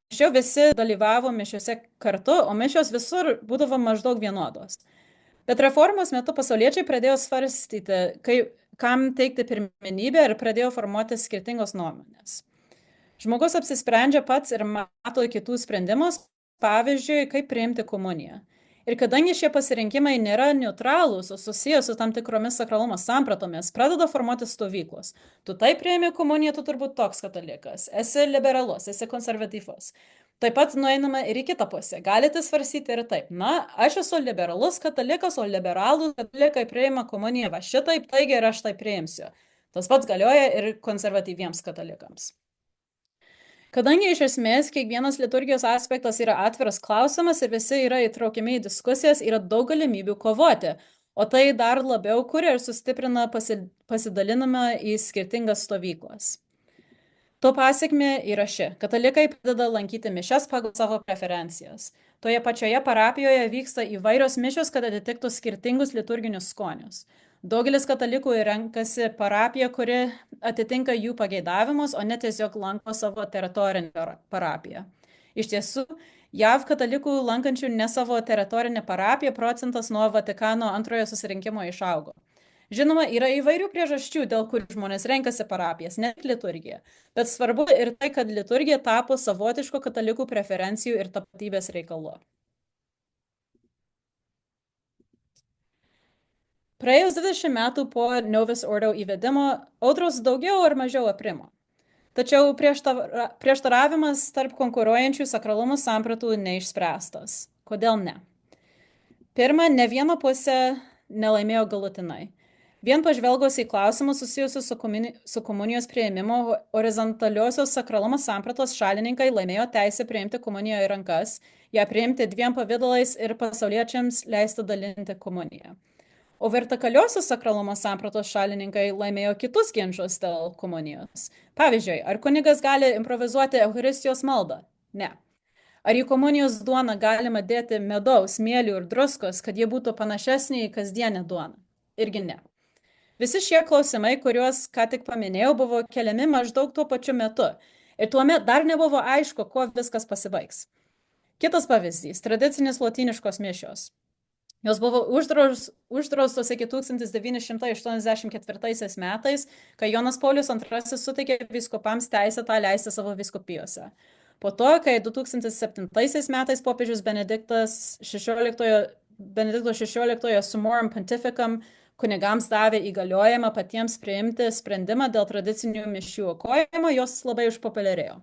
Anksčiau visi dalyvavo mišiuose kartu, o mišios visur būdavo maždaug vienodos. Bet reformos metu pasauliečiai pradėjo svarstyti, kam teikti pirmenybę ir pradėjo formuoti skirtingos nuomonės. Žmogus apsisprendžia pats ir mato kitų sprendimus, pavyzdžiui, kaip priimti komuniją. Ir kadangi šie pasirinkimai nėra neutralūs, o susijęs su tam tikromis sakralumo sampratomis, pradeda formuoti stovyklos. Tu taip priimi komuniją, tu turbūt toks katalikas. Esi liberalus, esi konservatyvus. Taip pat nueinama ir į kitą pusę. Galite svarstyti ir taip. Na, aš esu liberalus katalikas, o liberalų katalikai priima komuniją va šitaip, taigi ir aš tai priimsiu. Tas pats galioja ir konservatyviems katalikams. Kadangi iš esmės kiekvienas liturgijos aspektas yra atviras klausimas ir visi yra įtraukiami į diskusijas, yra daug galimybių kovoti, o tai dar labiau kuria ir sustiprina pasidalinimą į skirtingas stovyklas. To pasekmė yra ši. Katalikai pradeda lankyti mišias pagal savo preferencijas. Toje pačioje parapijoje vyksta įvairios mišios, kad atitiktų skirtingus liturginius skonius. Daugelis katalikų renkasi parapiją, kuri atitinka jų pageidavimus, o ne tiesiog lanko savo teritorinę parapiją. Iš tiesų, JAV katalikų lankančių ne savo teritorinę parapiją procentas nuo Vatikano antrojo susirinkimo išaugo. Žinoma, yra įvairių priežasčių, dėl kurių žmonės renkasi parapijas, ne tik liturgija. Bet svarbu ir tai, kad liturgija tapo savotiško katalikų preferencijų ir tapatybės reikalu. Praėjus 20 metų po Novus Ordo įvedimo, audros daugiau ar mažiau aprimo. Tačiau prieštaravimas tarp konkuruojančių sakralumo sampratų neišspręstas. Kodėl ne? Pirma, ne viena pusė nelaimėjo galutinai. Vien pažvelgus į klausimus susijusius su komunijos prieimimo, horizontaliosios sakralumo sampratos šalininkai laimėjo teisę priimti komuniją į rankas, ją priimti dviem pavidalais ir pasauliečiams leisti dalinti komuniją. O vertikaliosios sakralumo sampratos šalininkai laimėjo kitus ginčus dėl komunijos. Pavyzdžiui, ar kunigas gali improvizuoti Eucharistijos maldą? Ne. Ar į komunijos duoną galima dėti medaus, mėlių ir druskos, kad jie būtų panašesnė į kasdienę duoną? Irgi ne. Visi šie klausimai, kuriuos ką tik paminėjau, buvo keliami maždaug tuo pačiu metu. Ir tuomet dar nebuvo aišku, kuo viskas pasibaigs. Kitas pavyzdys – tradicinės lotyniškos mišios. Jos buvo uždraustos iki 1984 metais, kai Jonas Paulius II suteikė vyskupams teisę tą leisti savo vyskupijose. Po to, kai 2007 metais popiežius Benedikto XVI Summorum Pontificum kunigams davė įgaliojimą patiems priimti sprendimą dėl tradicinių mišių aukojimo, jos labai išpopuliarėjo.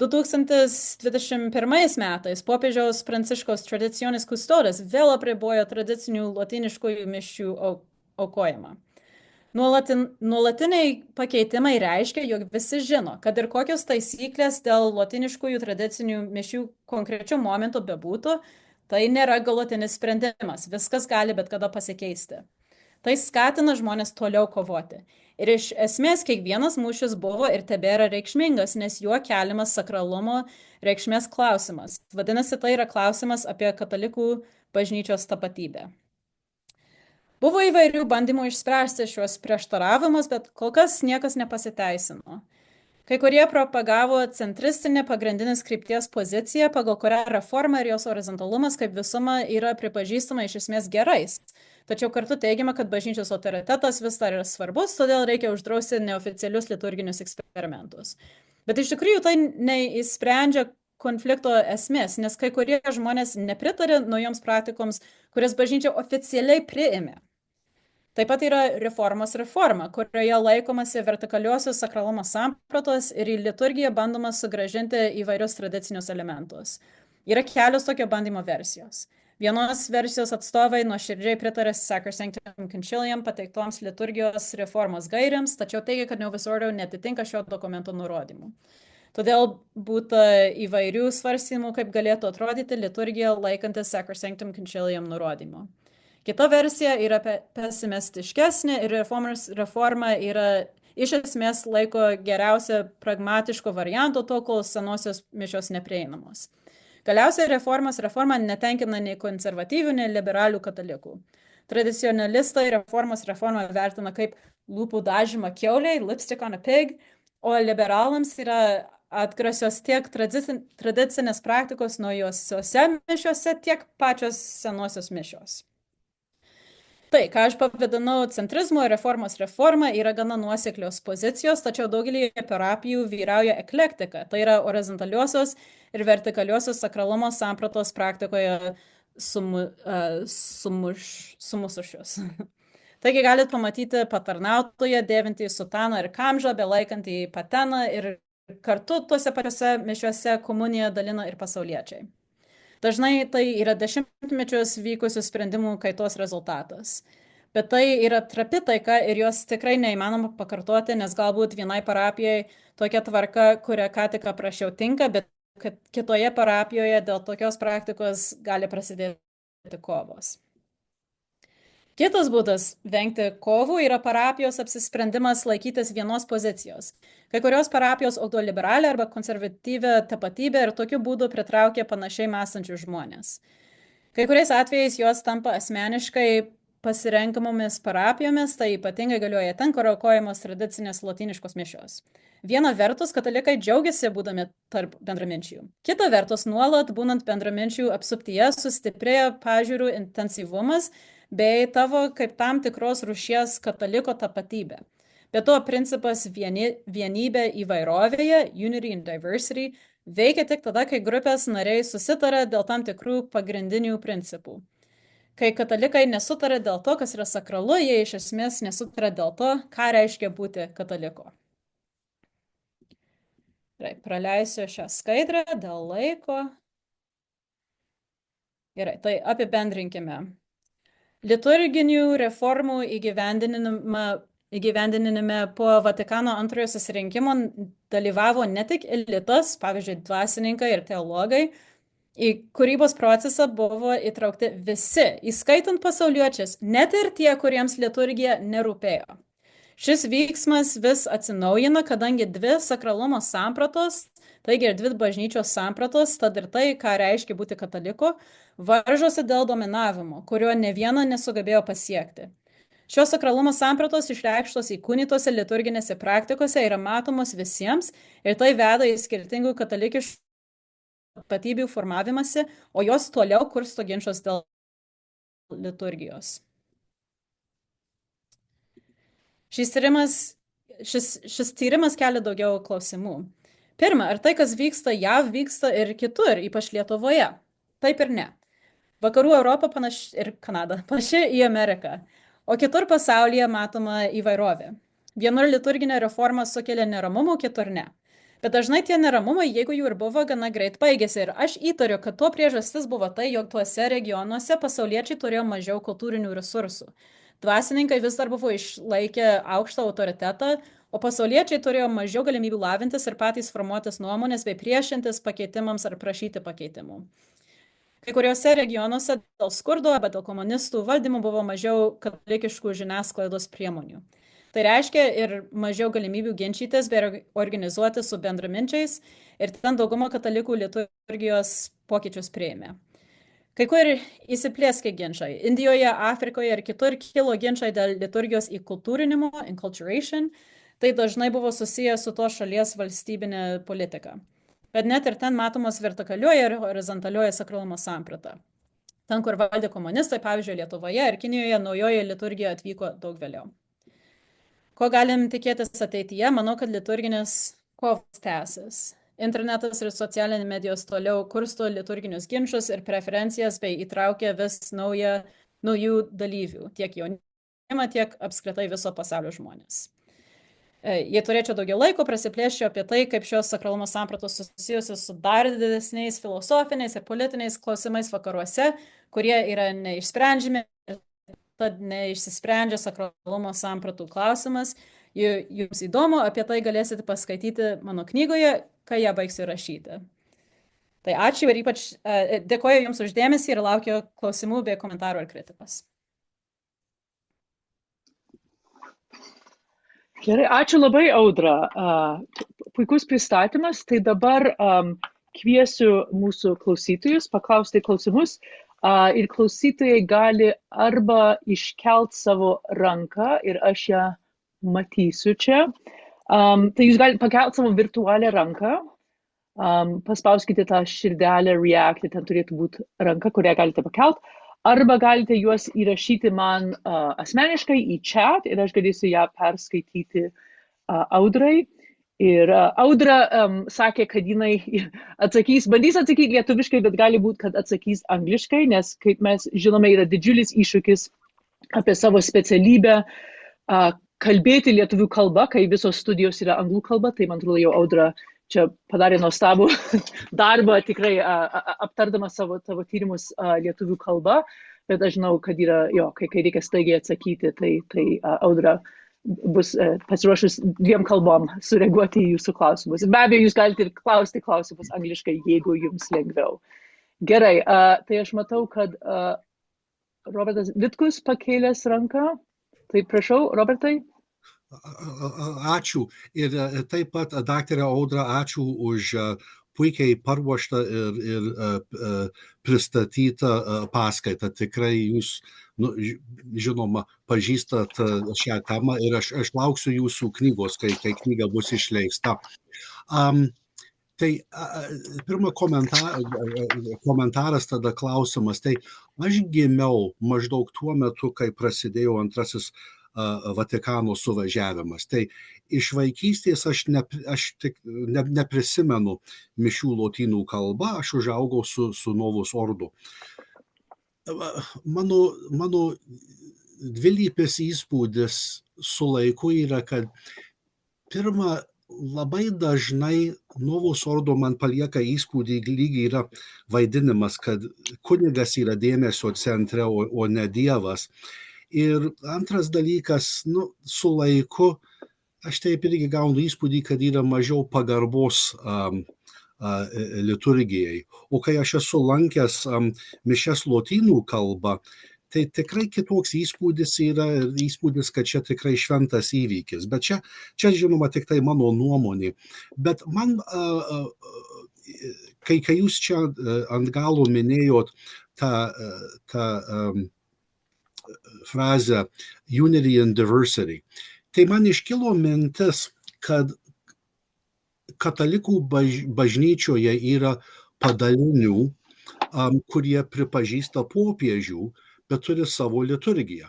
2021 metais popiežiaus Pranciškaus Traditionis Custodes vėl apribojo tradicinių lotyniškųjų mišių aukojimą. Nuolatiniai pakeitimai reiškia, jog visi žino, kad ir kokios taisyklės dėl lotyniškųjų tradicinių mišių konkrečių momentų bebūtų, tai nėra galutinis sprendimas, viskas gali bet kada pasikeisti. Tai skatina žmonės toliau kovoti. Ir iš esmės kiekvienas mūšis buvo ir tebėra reikšmingas, nes juo keliamas sakralumo reikšmės klausimas. Vadinasi, tai yra klausimas apie katalikų bažnyčios tapatybę. Buvo įvairių bandymų išspręsti šios prieštaravimus, bet kol kas niekas nepasiteisino. Kai kurie propagavo centristinę pagrindinės krypties poziciją, pagal kurią reforma ir jos horizontalumas kaip visuma yra pripažįstama iš esmės gerais. Tačiau kartu teigiama, kad bažnyčios autoritetas vis dar yra svarbus, todėl reikia uždrausti neoficialius liturginius eksperimentus. Bet iš tikrųjų tai neįsprendžia konflikto esmės, nes kai kurie žmonės nepritarė naujoms praktikoms, kurias bažnyčia oficialiai priėmė. Taip pat yra reformos reforma, kurioje laikomasi vertikaliosios sakralumo sampratos ir į liturgiją bandoma sugrąžinti įvairius tradicinius elementus. Yra kelios tokio bandymo versijos. Vienos versijos atstovai nuoširdžiai pritarė Sacrosanctum Concilium pateiktoms liturgijos reformos gairiams, tačiau teigia, kad Novus Ordo netitinka šio dokumento nurodymų. Todėl būta įvairių svarstymų, kaip galėtų atrodyti liturgija laikantis Sacrosanctum Concilium nurodymų. Kita versija yra pesimistiškesnė ir reforma yra iš esmės laiko geriausia pragmatiško varianto, tol kol senosios mišios neprieinamos. Galiausiai reforma netenkina nei konservatyvių, nei liberalių katalikų. Tradicionalistai reformą vertina kaip lūpų dažymą kiauliai, lipstick on a pig, o liberalams yra atgrasios tiek tradicinės praktikos naujosiuose mišiuose, tiek pačios senosios mišios. Tai, ką aš pavadinau centrizmo ir reformos reforma, yra gana nuoseklios pozicijos, tačiau daugelį parapijų vyrauja eklektika, tai yra horizontaliosios ir vertikaliosios sakralumo sampratos praktikoje sumusušios. Taigi galite pamatyti patarnautoją dėvintį sutaną ir kamžą, belaikantį pateną ir kartu tuose pačiuose mišiuose komuniją dalina ir pasauliečiai. Dažnai tai yra dešimtmečius vykusių sprendimų kaitos rezultatas. Bet tai yra trapi taika ir jos tikrai neįmanoma pakartoti, nes galbūt vienai parapijai tokia tvarka, kurią ką tik aprašiau, tinka, bet kad kitoje parapijoje dėl tokios praktikos gali prasidėti kovos. Kitas būdas vengti kovų yra parapijos apsisprendimas laikytis vienos pozicijos. Kai kurios parapijos ugdo liberalią arba konservatyvią tapatybę ir tokiu būdu pritraukia panašiai mąstančius žmonės. Kai kuriais atvejais jos tampa asmeniškai pasirenkamomis parapijomis, tai ypatingai galioja ten, kur aukojamos tradicinės lotyniškos mišios. Viena vertus, katalikai džiaugiasi būdami tarp bendraminčių. Kita vertus, nuolat būnant bendraminčių apsuptyje sustiprėja pažiūrų intensyvumas, bei tavo kaip tam tikros rūšies kataliko tapatybė. Be to, principas vienybė įvairovėje, unity in diversity, veikia tik tada, kai grupės nariai susitara dėl tam tikrų pagrindinių principų. Kai katalikai nesutarė dėl to, kas yra sakralu, jie iš esmės nesutarė dėl to, ką reiškia būti kataliku. Gerai, praleisiu šią skaidrę dėl laiko. Gerai, tai apibendrinkime. Liturginių reformų įgyvendinime po Vatikano antrojo susirinkimo dalyvavo ne tik elitas, pavyzdžiui, dvasininkai ir teologai. Į kūrybos procesą buvo įtraukti visi, įskaitant pasauliečius, net ir tie, kuriems liturgija nerūpėjo. Šis vyksmas vis atsinaujina, kadangi dvi sakralumo sampratos, taigi ir dvi bažnyčios sampratos, tad ir tai, ką reiškia būti kataliku, varžosi dėl dominavimo, kurio ne viena nesugebėjo pasiekti. Šios sakralumo sampratos išreikštos įkūnytose liturginėse praktikose yra matomos visiems ir tai veda į skirtingų katalikiškų tapatybių formavimąsi, o jos toliau kursto ginčus dėl liturgijos. Šis tyrimas kelia daugiau klausimų. Pirma, ar tai, kas vyksta JAV, vyksta ir kitur, ypač Lietuvoje? Taip ir ne. Vakarų Europa ir Kanada panaši į Ameriką, o kitur pasaulyje matoma įvairovė. Vienur liturginė reforma sukelia neramumų, kitur ne. Bet dažnai tie neramumai, jeigu jų ir buvo, gana greit baigėsi. Ir aš įtariu, kad to priežastis buvo tai, jog tuose regionuose pasauliečiai turėjo mažiau kultūrinių resursų. Dvasininkai vis dar buvo išlaikę aukštą autoritetą, o pasauliečiai turėjo mažiau galimybių lavintis ir patys formuotis nuomonės bei priešintis pakeitimams ar prašyti pakeitimų. Kai kuriuose regionuose dėl skurdo arba dėl komunistų valdymų buvo mažiau katalikiškų žiniasklaidos priemonių. Tai reiškia ir mažiau galimybių ginčytis bei organizuoti su bendraminčiais ir ten dauguma katalikų liturgijos pokyčius priėmė. Kai kur įsiplėskė ginčai. Indijoje, Afrikoje ir kitur kilo ginčai dėl liturgijos įkultūrinimo, enculturation. Tai dažnai buvo susijęs su to šalies valstybinė politika. Bet net ir ten matomos vertikalioje ir horizontalioje sakralumo samprata. Ten, kur valdė komunistai, pavyzdžiui, Lietuvoje ir Kinijoje, naujoji liturgija atvyko daug vėliau. Ko galim tikėtis ateityje? Manau, kad liturginės kovos tęsis. Internetas ir socialinės medijos toliau kursto liturginius ginčus ir preferencijas bei įtraukia vis naujų dalyvių, tiek jaunimą, tiek apskritai viso pasaulio žmonės. Jei turėčiau daugiau laiko, prasiplėščiau apie tai, kaip šios sakralumo sampratos susijusios su dar didesniais filosofiniais ir politiniais klausimais vakaruose, kurie yra neišsprendžiami, tad neišsisprendžia sakralumo sampratų klausimas. Jei jums įdomu, apie tai galėsite paskaityti mano knygoje, kai ją baigsiu rašyti. Tai ačiū ir ypač dėkoju jums už dėmesį ir laukiu klausimų bei komentarų ir kritikos. Gerai, ačiū labai, Audra. Puikus pristatymas. Tai dabar kviesiu mūsų klausytojus paklausti klausimus ir klausytojai gali arba iškelt savo ranką ir aš ją matysiu čia. Tai jūs galite pakelti savo virtualią ranką, paspauskite tą širdelę, react, ten turėtų būti ranka, kurią galite pakelti. Arba galite juos įrašyti man asmeniškai į chat ir aš galėsiu ją perskaityti Audrai. Ir Audra sakė, kad jinai bandys atsakyti lietuviškai, bet gali būti, kad atsakys angliškai, nes, kaip mes žinome, yra didžiulis iššūkis apie savo specialybę kalbėti lietuvių kalba, kai visos studijos yra anglų kalba. Tai man atrodo, jau Audra čia padarė nuostabų darbą, tikrai aptardama savo tyrimus lietuvių kalba, bet aš žinau, kad yra, kai reikia staigiai atsakyti, tai Audra bus pasiruošus 2 kalbom sureaguoti į jūsų klausimus. Be abejo, jūs galite ir klausti klausimus angliškai, jeigu jums lengviau. Gerai, tai aš matau, kad Robertas Vitkus pakėlęs ranką. Tai prašau, Robertai. Ačiū. Ir taip pat, daktarė Audra, ačiū už puikiai paruoštą ir pristatytą paskaitą. Tikrai jūs, žinoma, pažįstat šią temą ir aš lauksiu jūsų knygos, kai knyga bus išleista. Tai pirma komentaras, tada klausimas. Tai aš gimiau maždaug tuo metu, kai prasidėjo antrasis Vatikano suvažiavimas. Tai iš vaikystės aš neprisimenu mišių lotynų kalba, aš užaugau su Novus Ordo. Mano dvilypis įspūdis su laiku yra, kad pirma, labai dažnai Novus Ordo man palieka įspūdį, lygiai yra vaidinimas, kad kunigas yra dėmesio centre, o ne Dievas. Ir antras dalykas, su laiku aš taip irgi gaunu įspūdį, kad yra mažiau pagarbos liturgijai. O kai aš esu lankęs mišias lotynų kalba, tai tikrai kitoks įspūdis yra, įspūdis, kad čia tikrai šventas įvykis. Bet čia žinoma, tik tai mano nuomonė. Bet man, kai jūs čia ant galo minėjot tą frazę unity and diversity, tai man iškilo mintis, kad katalikų bažnyčioje yra padalinių, kurie pripažįsta popiežių, bet turi savo liturgiją.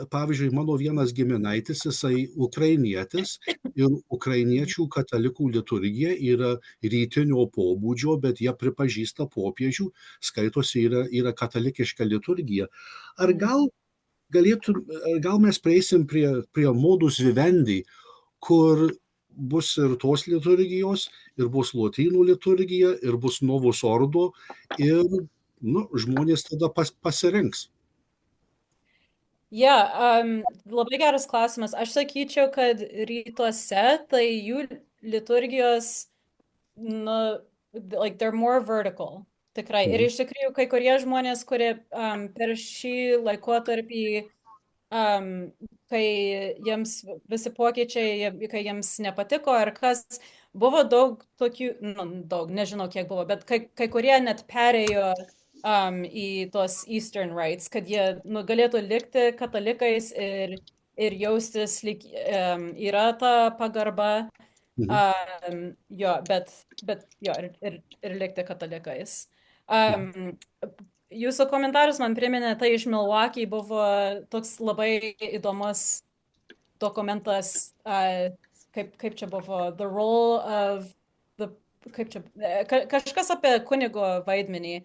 Pavyzdžiui, mano vienas giminaitis, jisai ukrainietis ir ukrainiečių katalikų liturgija yra rytinio pobūdžio, bet jie pripažįsta popiežių, skaitosi yra katalikiška liturgija. Ar gal mes prieisim prie modus vivendi, kur bus ir tos liturgijos, ir bus lotynų liturgija, ir bus Novus Ordo, ir žmonės tada pasirinks. Labai geras klausimas. Aš sakyčiau, kad rytuose tai jų liturgijos, they're more vertical. Tikrai. Ir iš tikrųjų, kai kurie žmonės, kurie per šį laikotarpį, kai jiems visi pokyčiai, kai jiems nepatiko ar kas, buvo daug tokių, nežinau kiek buvo, bet kai kurie net perėjo į tos Eastern rites, kad jie galėtų likti katalikais ir jaustis lyg yra ta pagarba, ir likti katalikais. Jūsų komentaras man priminė, tai iš Milwaukee buvo toks labai įdomus dokumentas, kaip čia buvo, the role of kažkas apie kunigo vaidmenį.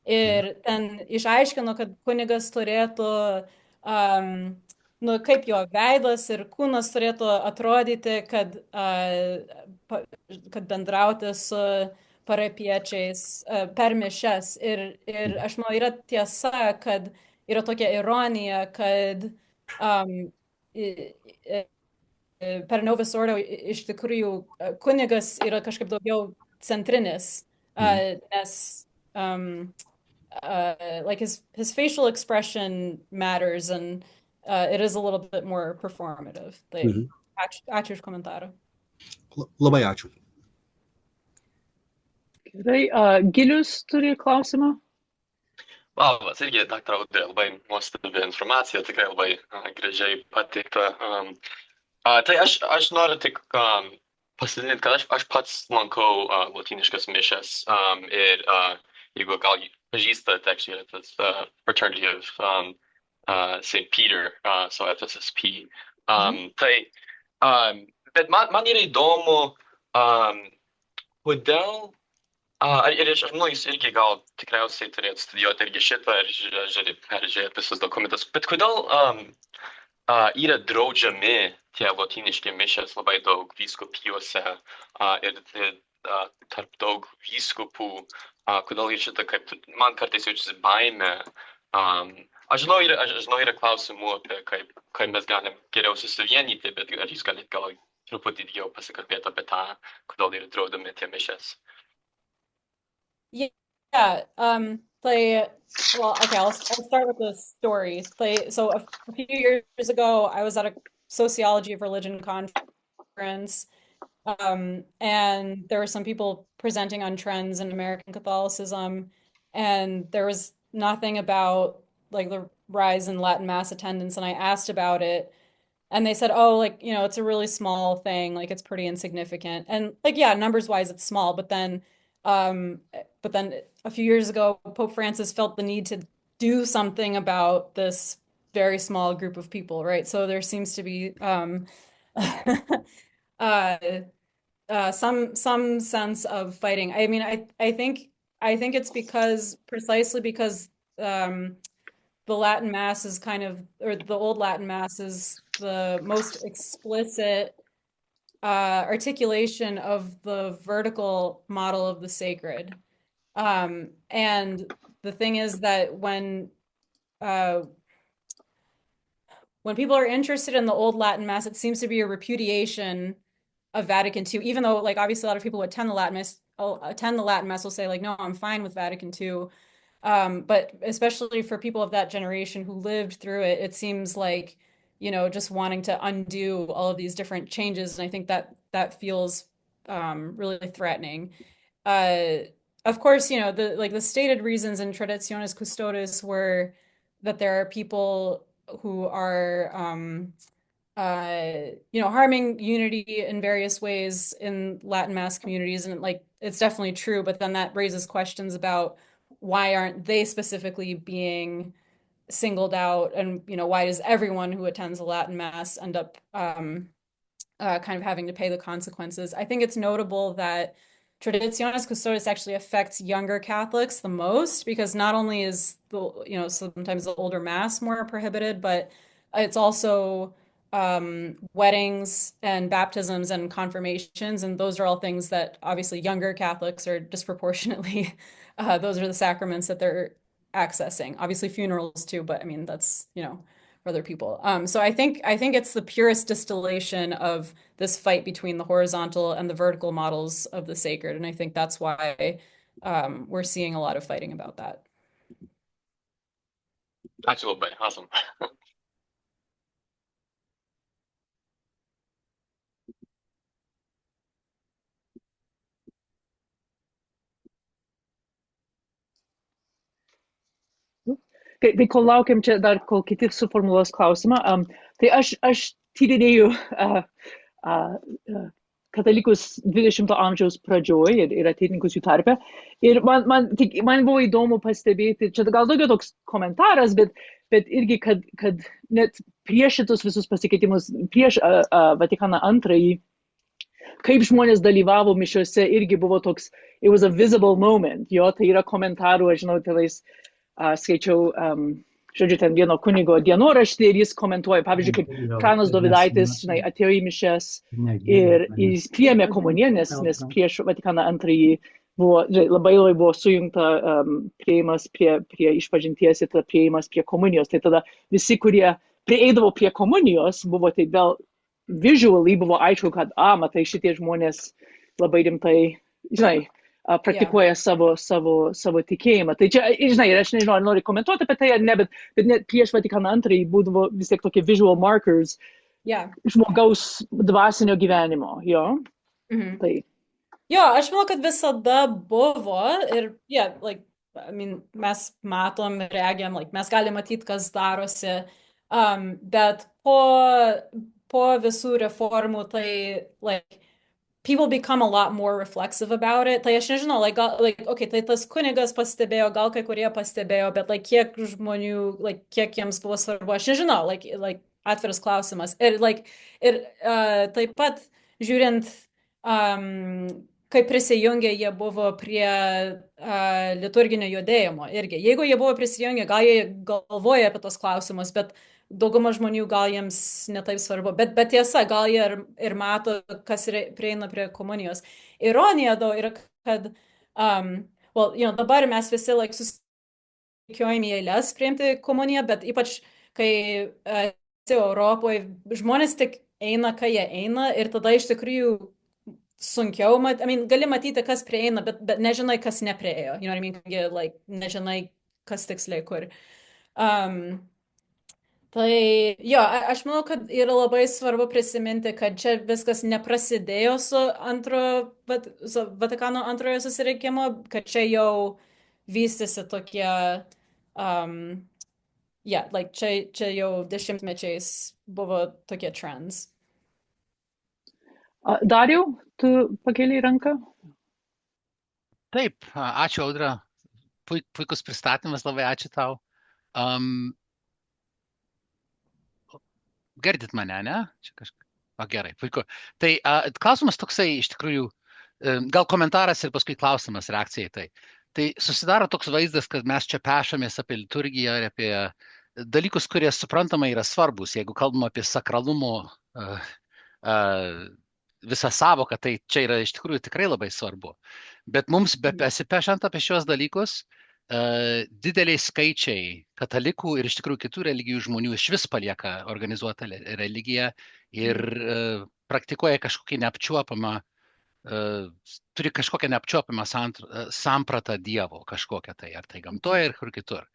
Ir ten išaiškino, kad kunigas turėtų, kaip jo veidas ir kūnas turėtų atrodyti, kad bendrauti su parapiečiais per mišias. Ir aš manau, yra tiesa, kad yra tokia ironija, kad per Novus Ordo iš tikrųjų kunigas yra kažkaip daugiau centrinis, nes his facial expression matters and it is a little bit more performative. Tai ačiū iš komentarą. Labai ačiū. Gerai, Gilius turi klausimą? Labas, irgi daktaro Audrė, labai nuostabi informacija, tikrai labai gražiai pateikta. Tai aš noriu tik pasidalinti, kad aš pats lankau lotyniškas mišias ir jeigu gal pažįstate, yra tas Fraternity of St. Peter, so FSSP. Bet man yra įdomu, kodėl, ir aš manau, jūs irgi gal tikriausiai turėtų studijuoti irgi šitą ir peržiūrėti visus dokumentus, bet kodėl yra draudžiami tie lotyniški mišias labai daug vyskupijose ir tarp daug vyskupų, kodėl ir šitą, kaip man kartais jaučiasi baimė. Aš žinau, yra klausimų apie kaip mes galim geriau susivienyti, bet ar jūs galite gal truputį ilgiau pasikalbėti apie tą, kodėl yra draudami tie mišias? I'll start with the story. So a few years ago, I was at a sociology of religion conference, and there were some people presenting on trends in American Catholicism, and there was nothing about the rise in Latin Mass attendance, and I asked about it, And they said, oh, like, it's a really small thing, like it's pretty insignificant. And like, yeah, numbers wise, it's small, um, but then a few years ago, Pope Francis felt the need to do something about this very small group of people, right? So there seems to be uh, some sense of fighting. I mean, I think it's precisely because the Latin Mass is or the old Latin Mass is the most explicit articulation of the vertical model of the sacred. And the thing is that uh, when people are interested in the old Latin Mass, it seems to be a repudiation of Vatican II, even though, like, obviously a lot of people who attend the Latin Mass will say, like, no, I'm fine with Vatican II. But especially for people of that generation who lived through it, it seems like, just wanting to undo all of these different changes. And I think that feels really threatening. Uh, of course, the stated reasons in Traditionis Custodes were that there are people who are harming unity in various ways in Latin Mass communities, and like it's definitely true. But then that raises questions about why aren't they specifically being singled out, and why does everyone who attends a Latin Mass end up kind of having to pay the consequences? I think it's notable that Traditionis Custodes actually affects younger Catholics the most, because not only is sometimes the older Mass more prohibited, but it's also weddings and baptisms and confirmations, and those are all things that obviously younger Catholics are disproportionately, those are the sacraments that they're accessing. Obviously funerals too, but I mean, that's, for other people. So I think it's the purest distillation of this fight between the horizontal and the vertical models of the sacred. And I think that's why we're seeing a lot of fighting about that. Ačiū labai, awesome. Tai kol laukiam čia dar, kol kiti suformuluos klausimą, tai aš tyrinėju katalikus 20 amžiaus pradžioje ir ateitininkus jų tarpe. Ir man buvo įdomu pastebėti, čia gal daugiau toks komentaras, bet irgi, kad net prieš šitus visus pasikeitimus, prieš Vatikaną II, kaip žmonės dalyvavo mišiuose, irgi buvo toks, it was a visible moment, jo, tai yra komentarų, aš žinau, tėvais skaičiau, žodžiu, ten vieno kunigo dienoraštį ir jis komentuoja, pavyzdžiui, kaip Pranas Dovydaitis, žinai, atėjo į mišias ir jis priėmė komuniją, nes prieš Vatikaną II buvo, labai buvo sujungta prieimas prie išpažinties ir tada prieimas prie komunijos. Tai tada visi, kurie prieidavo prie komunijos, buvo tai vėl visually buvo aišku, kad, matai, šitie žmonės labai rimtai, žinai, praktikuoja savo tikėjimą. Tai čia, žinai, aš nežinau, ar noriu komentuoti apie tai, ar ne, bet net prieš Vatikaną II būdavo vis tiek tokie visual markers žmogaus dvasinio gyvenimo, jo. Tai. Jo, aš manau, kad visada buvo ir, like, I mean, mes matom, reagiam, like, mes galim matyti, kas darosi, bet po visų reformų, tai, like, people become a lot more reflexive about it. Tai aš nežinau, okay, tai tas kunigas pastebėjo, gal kai kurie pastebėjo, bet, like, kiek žmonių, like, kiek jiems buvo svarbu, aš nežinau, like atviras klausimas. Ir taip pat, žiūrint, kaip prisijungę jie buvo prie liturginio judėjimo irgi. Jeigu jie buvo prisijungę, gal jie galvoja apie tos klausimus, bet dauguma žmonių gal jiems netaip svarbu, bet tiesa, gal jie ir mato, kas prieina prie komunijos. Ironija yra, kad, dabar mes visi susikiojame į eilės priimti komuniją, bet ypač, kai Europoje žmonės tik eina, kai jie eina, ir tada iš tikrųjų sunkiau, gali matyti, kas prieina, bet nežinai, kas nepriejo. You know what I mean? Like, nežinai, kas tiksliai kur. Tai jo, aš manau, kad yra labai svarbu prisiminti, kad čia viskas neprasidėjo su Vatikano antrojo susirinkimo, kad čia jau vystėsi tokie, like čia jau dešimtmečiais buvo tokie trends. Dariau, tu pakėlei ranką? Taip, ačiū Audra, puikus pristatymas, labai ačiū tau. Girdit mane, ne? Čia kažką. Gerai, puiku. Tai klausimas toksai, iš tikrųjų, gal komentaras ir paskui klausimas, reakcija į tai. Tai susidaro toks vaizdas, kad mes čia pešamės apie liturgiją ir apie dalykus, kurie suprantama yra svarbus. Jeigu kalbam apie sakralumo visą savoką, tai čia yra iš tikrųjų tikrai labai svarbu. Bet mums besipešant apie šios dalykus, dideliai skaičiai katalikų ir iš tikrųjų kitų religijų žmonių iš vis palieka organizuotą religiją ir praktikuoja kažkokį neapčiuopamą, turi kažkokią neapčiuopamą sampratą Dievo kažkokią tai, ar tai gamtoje ir kur kitur.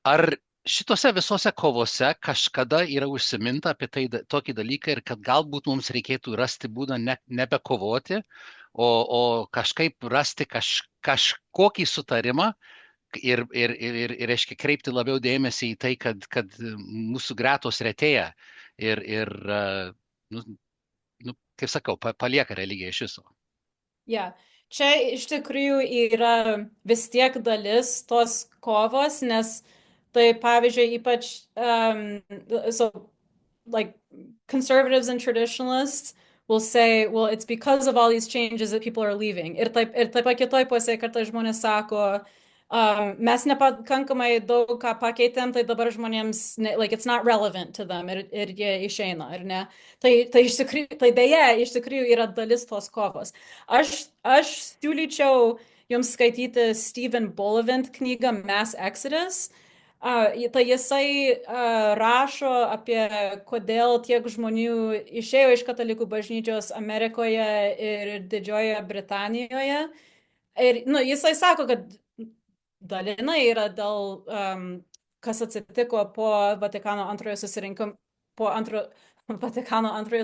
Ar šitose visose kovose kažkada yra užsiminta apie tai tokį dalyką ir kad galbūt mums reikėtų rasti būdą nebekovoti, o kažkaip rasti kažkokį sutarimą, ir reiškia kreipti labiau dėmesį į tai, kad mūsų gretos retėja ir kaip sakau, palieka religiją iš viso. Čia iš tikrųjų yra vis tiek dalis tos kovos, nes tai pavyzdžiui ypač like conservatives and traditionalists will say, well, it's because of all these changes that people are leaving. Ir taip kitoj pusėje kartais žmonės sako, mes nepakankamai daug ką pakeitėm, tai dabar žmonėms, like, it's not relevant to them, ir jie išeina, ar ne? Tai beje, iš tikrųjų yra dalis tos kovos. Aš siūlyčiau jums skaityti Stephen Bullivant knygą Mass Exodus. Tai jisai rašo apie kodėl tiek žmonių išėjo iš katalikų bažnyčios Amerikoje ir Didžiojoje Britanijoje. Ir jisai sako, kad dalinai yra dėl kas atsitiko po Vatikano antrojo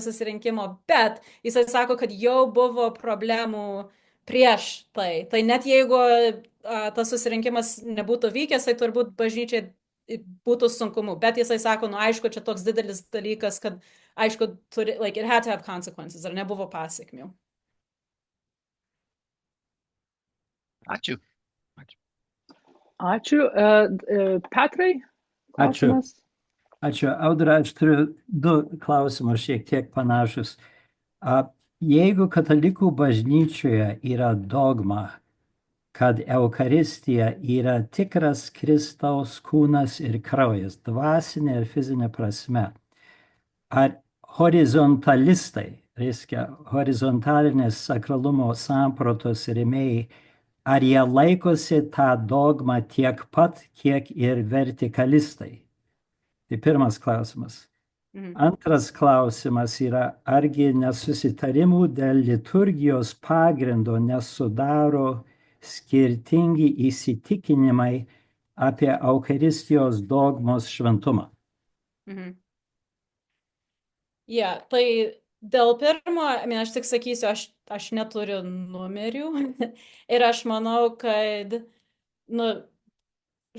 susirinkimo, bet jisai sako, kad jau buvo problemų prieš tai. Tai net jeigu tas susirinkimas nebūtų vykęs, tai turbūt bažnyčiai būtų sunkumų. Bet jisai sako, aišku, čia toks didelis dalykas, kad aišku, it had to have consequences, ar nebuvo pasekmių. Ačiū. Ačiū. Petrai? Klausimas? Ačiū. Audra, aš turiu du klausimus šiek tiek panašus. Jeigu katalikų bažnyčioje yra dogma, kad Eucharistija yra tikras Kristaus kūnas ir kraujas, dvasinė ir fizinė prasme, ar horizontalistai, reiškia horizontalinės sakralumo sampratos rėmėjai, ar jie laikosi tą dogmą tiek pat, kiek ir vertikalistai? Tai pirmas klausimas. Antras klausimas yra, argi nesusitarimų dėl liturgijos pagrindo nesudaro skirtingi įsitikinimai apie Eucharistijos dogmos šventumą? Tai dėl pirmo, aš tik sakysiu, aš neturiu numerių ir aš manau, kad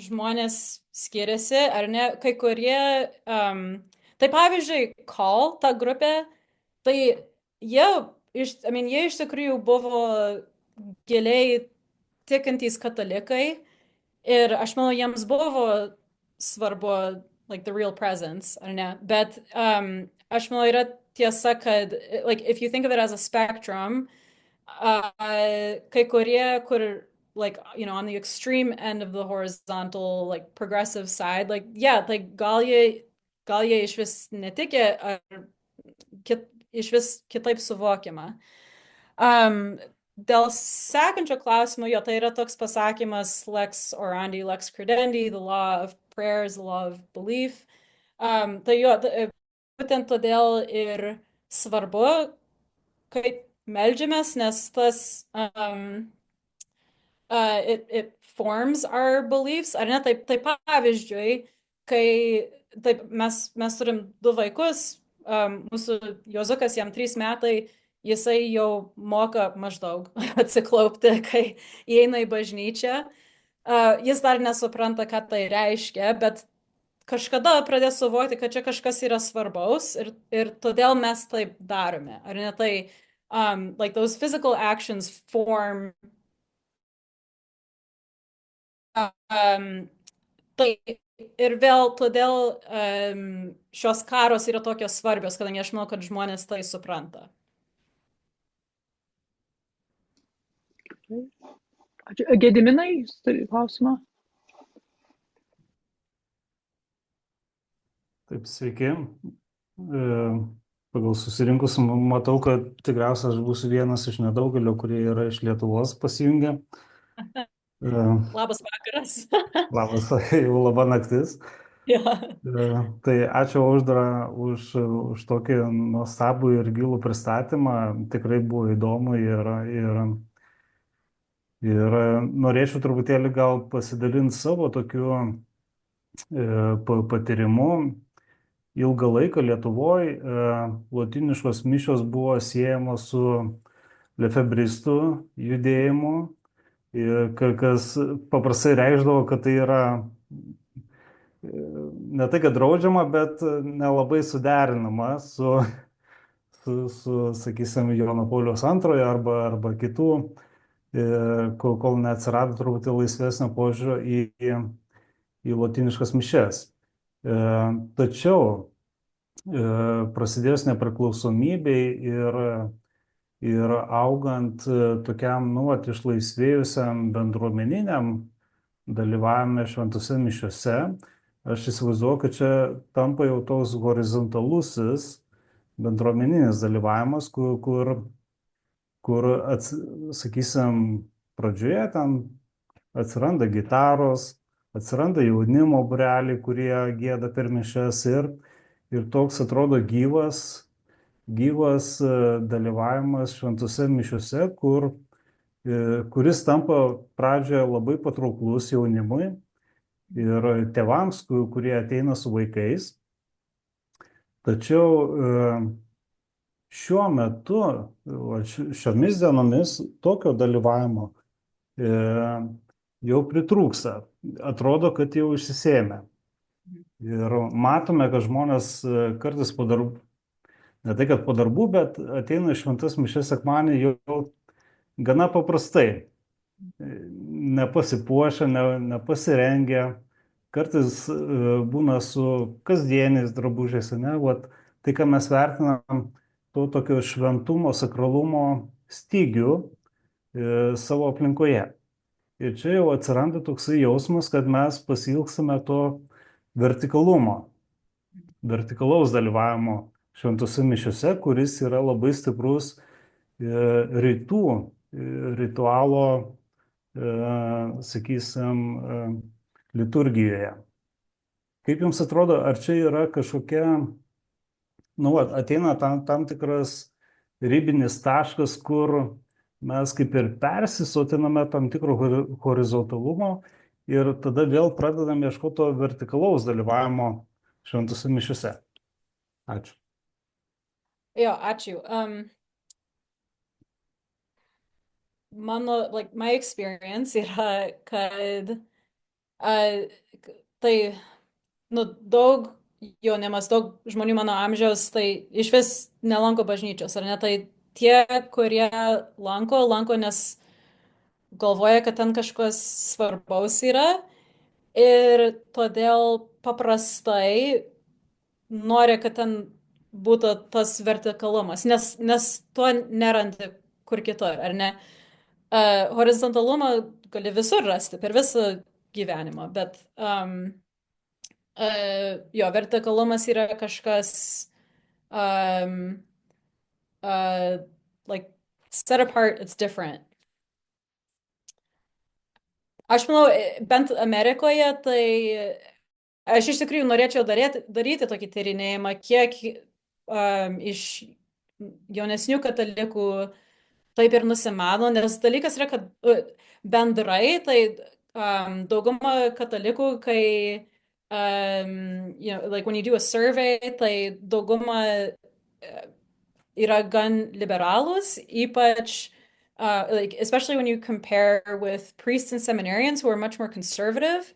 žmonės skiriasi, ar ne, kai kurie... Tai pavyzdžiui, Call, ta grupė, tai jie iš tikrųjų buvo giliai tikintys katalikai ir aš manau, jiems buvo svarbu, like, the real presence, ar ne? Bet aš manau, yra tiesa, kad, like, if you think of it as a spectrum, kai kurie, kur, like, on the extreme end of the horizontal, like, progressive side, like, tai gal jie iš vis netikė, ar iš vis kitaip suvokiama. Dėl sekančio klausimo, tai yra toks pasakymas lex orandi, lex credendi, the law of prayer is the law of belief. Tai būtent todėl ir svarbu, kaip meldžiamės, nes tas it forms our beliefs, ar ne? Tai pavyzdžiui, kai mes turim 2 vaikus, mūsų Jozukas, jam 3 metai, jisai jau moka maždaug atsiklaupti, kai įeina į bažnyčią. Jis dar nesupranta, ką tai reiškia, bet kažkada pradės suvokti, kad čia kažkas yra svarbaus ir todėl mes taip darome. Ar ne tai, like those physical actions form tai ir vėl todėl šios karos yra tokios svarbios, kadangi aš manau, kad žmonės tai supranta. Gediminai, jūs turite klausimą? Taip, sveiki. Pagal susirinkus matau, kad tikriausiai aš būsiu vienas iš nedaugelio, kurie yra iš Lietuvos pasijungę. Labas vakaras. Labas, jau laba naktis. Ja. Tai ačiū Audra už tokį nuostabų ir gilų pristatymą. Tikrai buvo įdomu ir norėčiau truputėlį gal pasidalinti savo tokiu patyrimu. Ilgą laiką Lietuvoje lotyniškos mišios buvo siejamos su lefebristų judėjimu, kas paprastai reikšdavo, kad tai yra ne tai, kad draudžiama, bet nelabai suderinama su sakysim, Jono Pauliaus antrojo arba kitų, kol neatsirado truputį laisvesnio požiūrio į lotyniškas mišias. Tačiau prasidėjus nepriklausomybei ir augant tokiam išlaisvėjusiam bendruomeniniam dalyvavime šventose mišiose, aš įsivaizduoju, kad čia tampa jau toks horizontalusis bendruomeninis dalyvavimas, kur sakysim, pradžioje ten atsiranda gitaros, atsiranda jaunimo būreliai, kurie gieda per mišias ir toks atrodo gyvas dalyvavimas šventose mišiose, kuris tampa pradžioje labai patrauklus jaunimui ir tėvams, kurie ateina su vaikais. Tačiau šiuo metu, šiomis dienomis, tokio dalyvavimo jau pritrūksta. Atrodo, kad jau išsisėmė. Ir matome, kad žmonės kartais po darbų, ne tai, kad po darbų, bet ateina į šventas mišias sekmadienį jau gana paprastai. Nepasipuošę, nepasirengę. Kartais būna su kasdieniais drabužiais, ne? Vat, tai, ką mes vertinam, to tokio šventumo, sakralumo stygių savo aplinkoje. Ir čia jau atsiranda toksai jausmas, kad mes pasilgsime to vertikalaus dalyvavimo šventose mišiose, kuris yra labai stiprus ritualo, sakysim, liturgijoje. Kaip jums atrodo, ar čia yra kažkokia, ateina tam tikras ribinis taškas, kur mes kaip ir persisotiname tam tikro horizontalumo ir tada vėl pradedame ieškoti to vertikalaus dalyvavimo šventose mišiose. Ačiū. Jo, ačiū. Mano, my experience yra, kad tai, daug jaunimas, daug žmonių mano amžiaus, tai iš vis nelanko bažnyčios, ar ne? Tai tie, kurie lanko, nes galvoja, kad ten kažkas svarbaus yra ir todėl paprastai nori, kad ten būtų tas vertikalumas, nes to nerandi kur kitur, ar ne? Horizontalumą gali visur rasti, per visą gyvenimą, bet jo, vertikalumas yra kažkas like set apart, it's different. Aš manau, bent Amerikoje, tai aš iš tikrųjų norėčiau daryti tokį tyrinėjimą, kiek iš jaunesnių katalikų taip ir nusimano, nes dalykas yra, kad bendrai, tai dauguma katalikų, kai like when you do a survey, tai dauguma yra gan liberalus, ypač like especially when you compare with priests and seminarians who are much more conservative.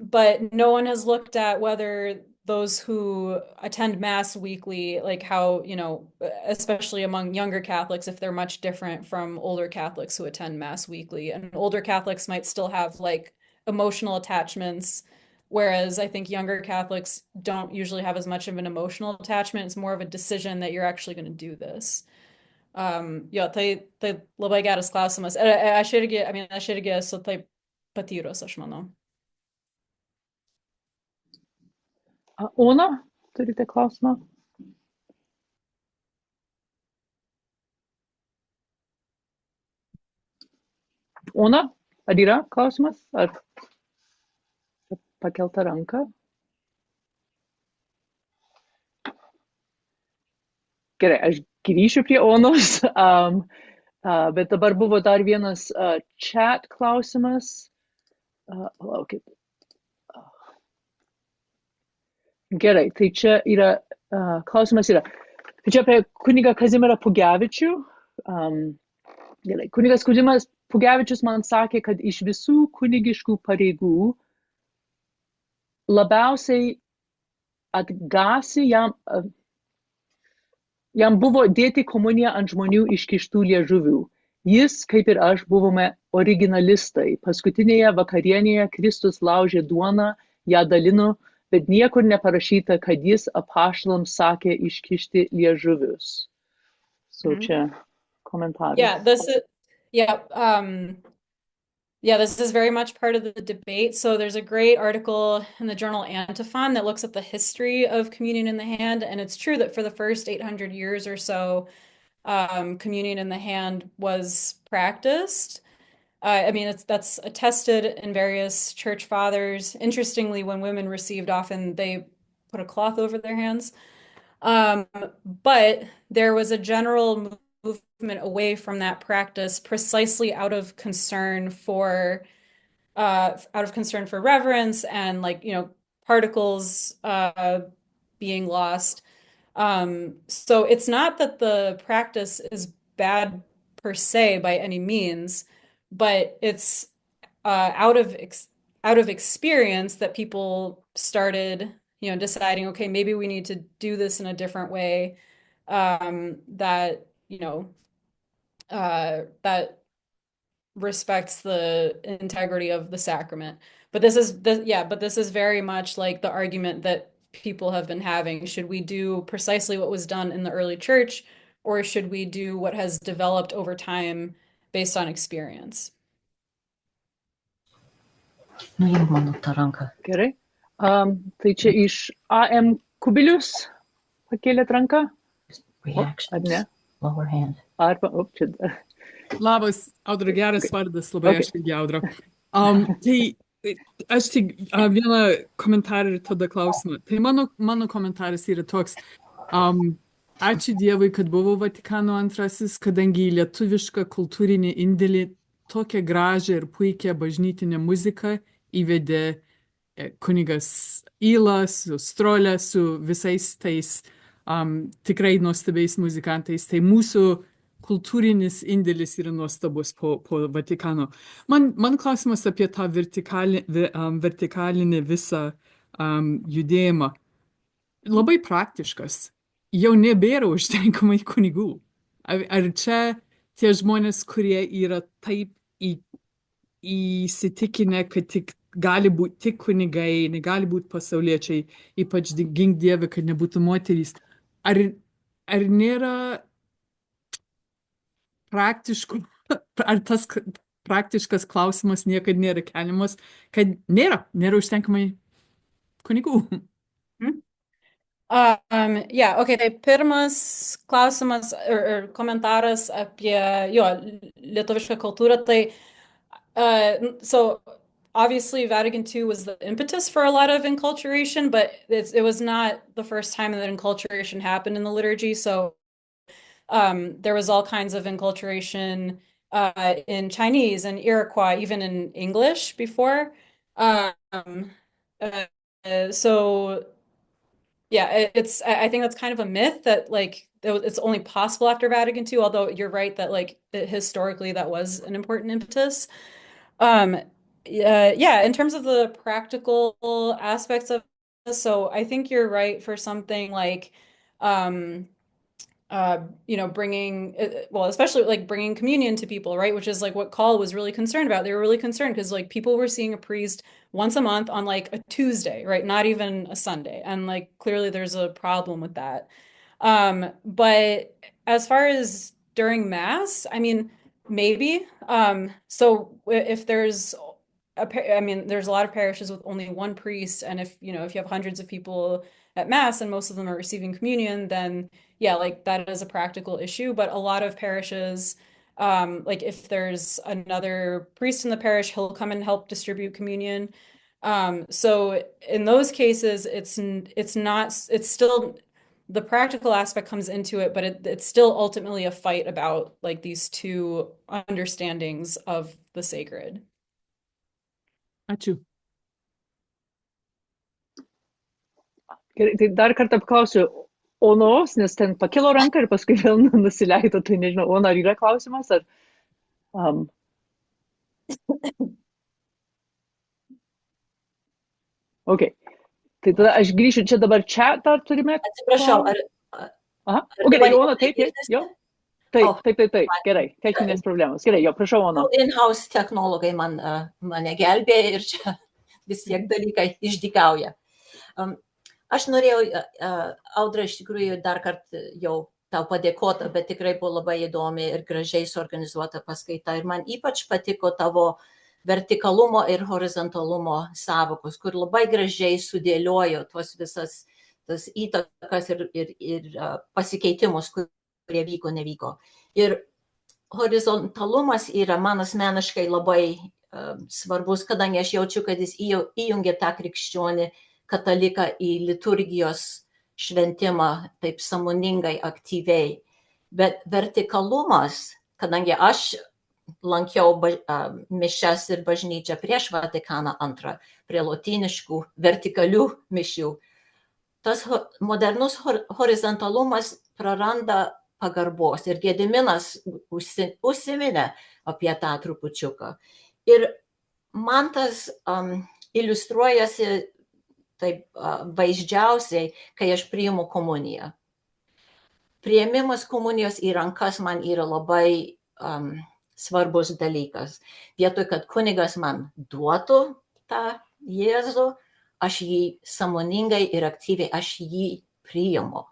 but no one has looked at whether those who attend Mass weekly, like how, you know, especially among younger Catholics, if they're much different from older Catholics who attend Mass weekly. And older Catholics might still have like emotional attachments, whereas I think younger Catholics don't usually have as much of an emotional attachment. It's more of a decision that you're actually going to do this. Jo, tai labai geras klausimas. Aš irgi esu taip patyrus, aš manau. Ona, turite klausimą? Ona, ar yra klausimas? Ar pakelta ranka? Gerai, aš grįšiu prie Onos, bet dabar buvo dar vienas chat klausimas. Palaukit. Gerai, tai čia yra, klausimas yra, tai čia apie kunigą Kazimierą Pugevičių. Gerai, kunigas Kazimieras Pugevičius man sakė, kad iš visų kunigiškų pareigų labiausiai atgrasė jam buvo dėti komuniją ant žmonių iškištų liežuvių. Jis, kaip ir aš, buvome originalistai. Paskutinėje vakarienėje Kristus laužė duoną, ją dalino, bet niekur neparašyta, kad jis apaštalams sakė iškišti liežuvius. So čia komentaras. This is very much part of the debate. So there's a great article in the journal Antiphon that looks at the history of communion in the hand. And it's true that for the first 800 years or so, communion in the hand was practiced. That's attested in various church fathers. Interestingly, when women received, often they put a cloth over their hands. But there was a general movement away from that practice precisely out of concern for reverence and, like, you know, particles being lost. So it's not that the practice is bad per se by any means, but it's out of experience that people started, you know, deciding, okay, maybe we need to do this in a different way, that, you know, that respects the integrity of the sacrament. But this is very much like the argument that people have been having. Should we do precisely what was done in the early church, or should we do what has developed over time based on experience? Gerai. Tai čia iš AM Kubilius pakėlėt ranką? Ar ne? Lower hand. Čia. Labas, Audra, geras vardas, labai aš irgi Audra. Tai aš tik vieną komentarą ir tada klausimą. Tai mano komentaras yra toks. Ačiū Dievui, kad buvo Vatikano antrasis, kadangi lietuvišką kultūrinį indėlį tokią gražią ir puikią bažnytinę muziką įvedė kunigas Yla, su Strolė, su visais tais tikrai nuostabiais muzikantais. Tai mūsų kultūrinis indėlis yra nuostabus po Vatikano. Man klausimas apie tą vertikalinį visą judėjimą. Labai praktiškas. Jau nebėra užtenkamai kunigų. Ar čia tie žmonės, kurie yra taip įsitikinę, kad tik gali būti tik kunigai, negali būti pasauliečiai, ypač gink Dieve, kad nebūtų moterys. Ar nėra praktiškų, ar tas praktiškas klausimas niekad nėra keliamas, kad nėra užtenkamai kunigų? Tai pirmas klausimas ir komentaras apie lietuvišką kultūrą. So obviously Vatican II was the impetus for a lot of enculturation, but it was not the first time that enculturation happened in the liturgy. So there was all kinds of enculturation in Chinese and Iroquois, even in English before. I think that's kind of a myth that, like, it's only possible after Vatican II, although you're right that, like, historically that was an important impetus. Yeah, in terms of the practical aspects of this, so I think you're right for something like, bringing, well, especially like bringing communion to people, right? Which is like what Call was really concerned about. They were really concerned because like people were seeing a priest once a month on like a Tuesday, right? Not even a Sunday. And like clearly there's a problem with that. But as far as during Mass, I mean, maybe. So if there's there's a lot of parishes with only one priest, and if you have hundreds of people at Mass and most of them are receiving communion, then yeah, like that is a practical issue. But a lot of parishes, like if there's another priest in the parish, he'll come and help distribute communion. So in those cases, it's still the practical aspect comes into it, but it's still ultimately a fight about like these two understandings of the sacred. Ačiū. Gerai, tai dar kartą paklausiu Onos, nes ten pakilo ranką ir paskui vėl nusileido, tai nežinau, Ona, ar yra klausimas? Ar, Ok, tai tada aš grįšiu, čia dabar čia dar turime. Atsiprašau, Aha, gerai, Ona, taip, jo. Taip, gerai, techninės problemos. Gerai, jo, prašau, Ona. In-house technologai mane gelbėja ir čia vis tiek dalykai išdykauja. Aš norėjau, Audra, iš tikrųjų dar kartą jau tau padėkota, bet tikrai buvo labai įdomi ir gražiai suorganizuota paskaita. Ir man ypač patiko tavo vertikalumo ir horizontalumo sąvokos, kur labai gražiai sudėliojo tuos visas tas įtakas ir pasikeitimus, kurie vyko, nevyko. Ir horizontalumas yra man asmeniškai labai svarbus, kadangi aš jaučiu, kad jis įjungia tą krikščionį kataliką į liturgijos šventimą taip sąmoningai, aktyviai. Bet vertikalumas, kadangi aš lankiau mišias ir bažnyčią prieš Vatikaną II, prie lotyniškų vertikalių mišių, tas modernus horizontalumas praranda pagarbos ir Gediminas užsiminė apie tą trupučiuką. Ir man tas iliustruojasi taip vaizdžiausiai, kai aš priimu komuniją. Priėmimas komunijos į rankas man yra labai svarbus dalykas. Vietoj, kad kunigas man duotų tą Jėzų, aš jį sąmoningai ir aktyviai, aš jį priimu.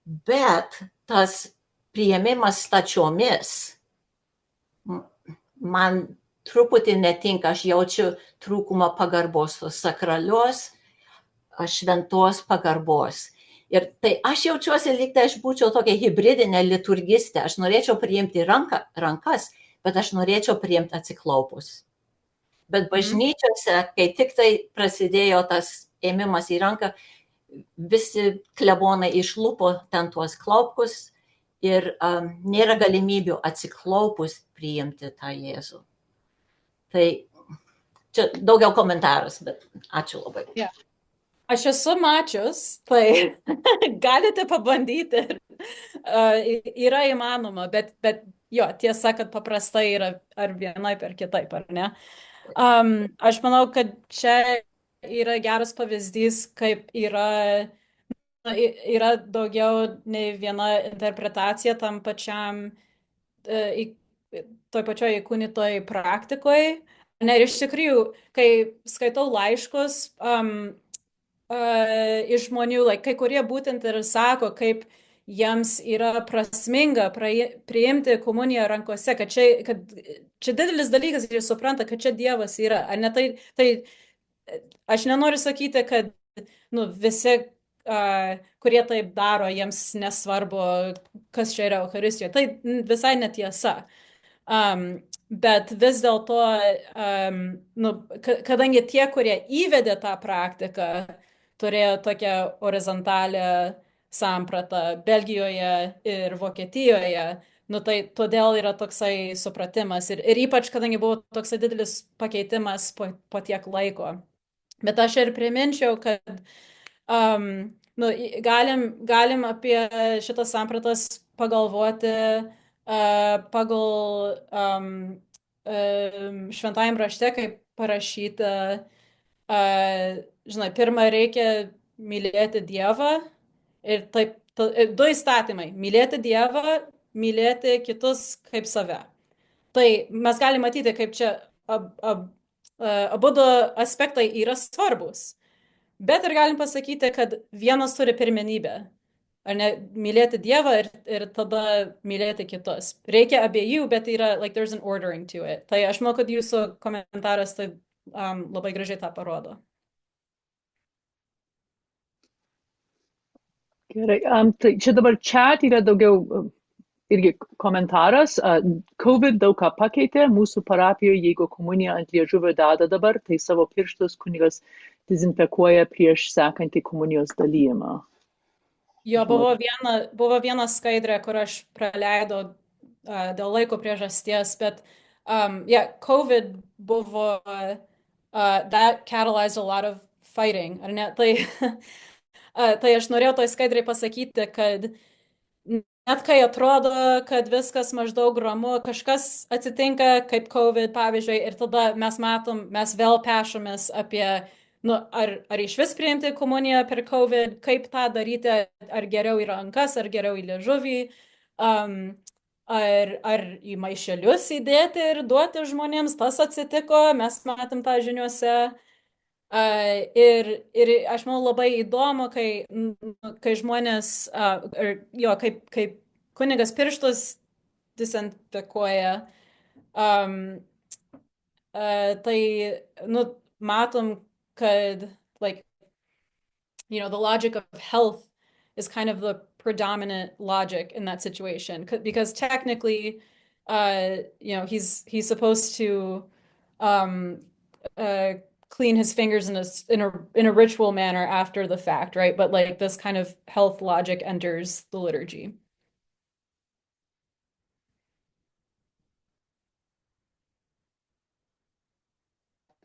Bet tas priėmimas stačiomis man truputį netinka, aš jaučiu trūkumą pagarbos, tos sakralios, šventos pagarbos. Ir tai aš jaučiuosi, lyg tai aš būčiau tokia hibridinė liturgistė. Aš norėčiau priimti rankas, bet aš norėčiau priimti atsiklaupus. Bet bažnyčiose, kai tik tai prasidėjo tas ėmimas į ranką, visi klebonai išlupo ten tuos klaupkus ir nėra galimybių atsiklaupus priimti tą Jėzų. Tai čia daugiau komentaras, bet ačiū labai. Yeah. Aš esu mačius, tai galite pabandyti. Yra įmanoma, bet jo, tiesa, kad paprastai yra ar vienaip ar kitaip, ar ne? Aš manau, kad čia yra geras pavyzdys, kaip yra daugiau nei viena interpretacija tam pačiam, toj pačioj įkūnytoj praktikoje. Ir iš tikrųjų, kai skaitau laiškus iš žmonių, kai kurie būtent ir sako, kaip jiems yra prasminga priimti komuniją rankose, kad čia didelis dalykas ir jis supranta, kad čia Dievas yra. Ar ne tai aš nenoriu sakyti, kad visi, kurie taip daro, jiems nesvarbu, kas čia yra Eucharistijoje. Tai visai netiesa. Bet vis dėlto, kadangi tie, kurie įvedė tą praktiką, turėjo tokią horizontalią sampratą Belgijoje ir Vokietijoje, tai todėl yra toksai supratimas ir ypač, kadangi buvo toksai didelis pakeitimas po tiek laiko. Bet aš ir priminčiau, kad galim apie šitas sampratas pagalvoti pagal šventajam rašte, kaip parašyta, žinai, pirmą reikia mylėti Dievą ir taip, du įstatymai - mylėti Dievą, mylėti kitus kaip save. Tai mes galime matyti, kaip čia abu du aspektai yra svarbus. Bet ir galim pasakyti, kad vienas turi pirmenybę. Ar ne, mylėti Dievą ir tada mylėti kitus. Reikia abiejų, bet yra, like, there's an ordering to it. Tai aš manau, kad jūsų komentaras tai labai gražiai tą parodo. Gerai, tai čia dabar chat yra daugiau irgi komentaras. COVID daug ką pakeitė mūsų parapijoje, jeigu komuniją ant liežuvio deda dabar, tai savo pirštus kunigas dezinfekuoja prieš sekantį komunijos dalyjimą. Jo, buvo viena skaidrė, kur aš praleidau dėl laiko priežasties, bet COVID buvo, that catalyzed a lot of fighting, ar ne? Tai aš norėjau toj skaidriai pasakyti, kad net kai atrodo, kad viskas maždaug ramu, kažkas atsitinka kaip COVID, pavyzdžiui, ir tada mes matom, mes vėl pešamės apie, ar iš vis priimti komuniją per COVID, kaip tą daryti, ar geriau į rankas, ar geriau į liežuvį, ar į maišelius įdėti ir duoti žmonėms, tas atsitiko, mes matom tą žiniuose. Ir aš manau labai įdomu, kai žmonės, kaip kunigas pirštus dezinfekuoja, tai, matom, kad, like, the logic of health is kind of the predominant logic in that situation, because technically, he's supposed to clean his fingers in a ritual manner after the fact, right? But like this kind of health logic enters the liturgy.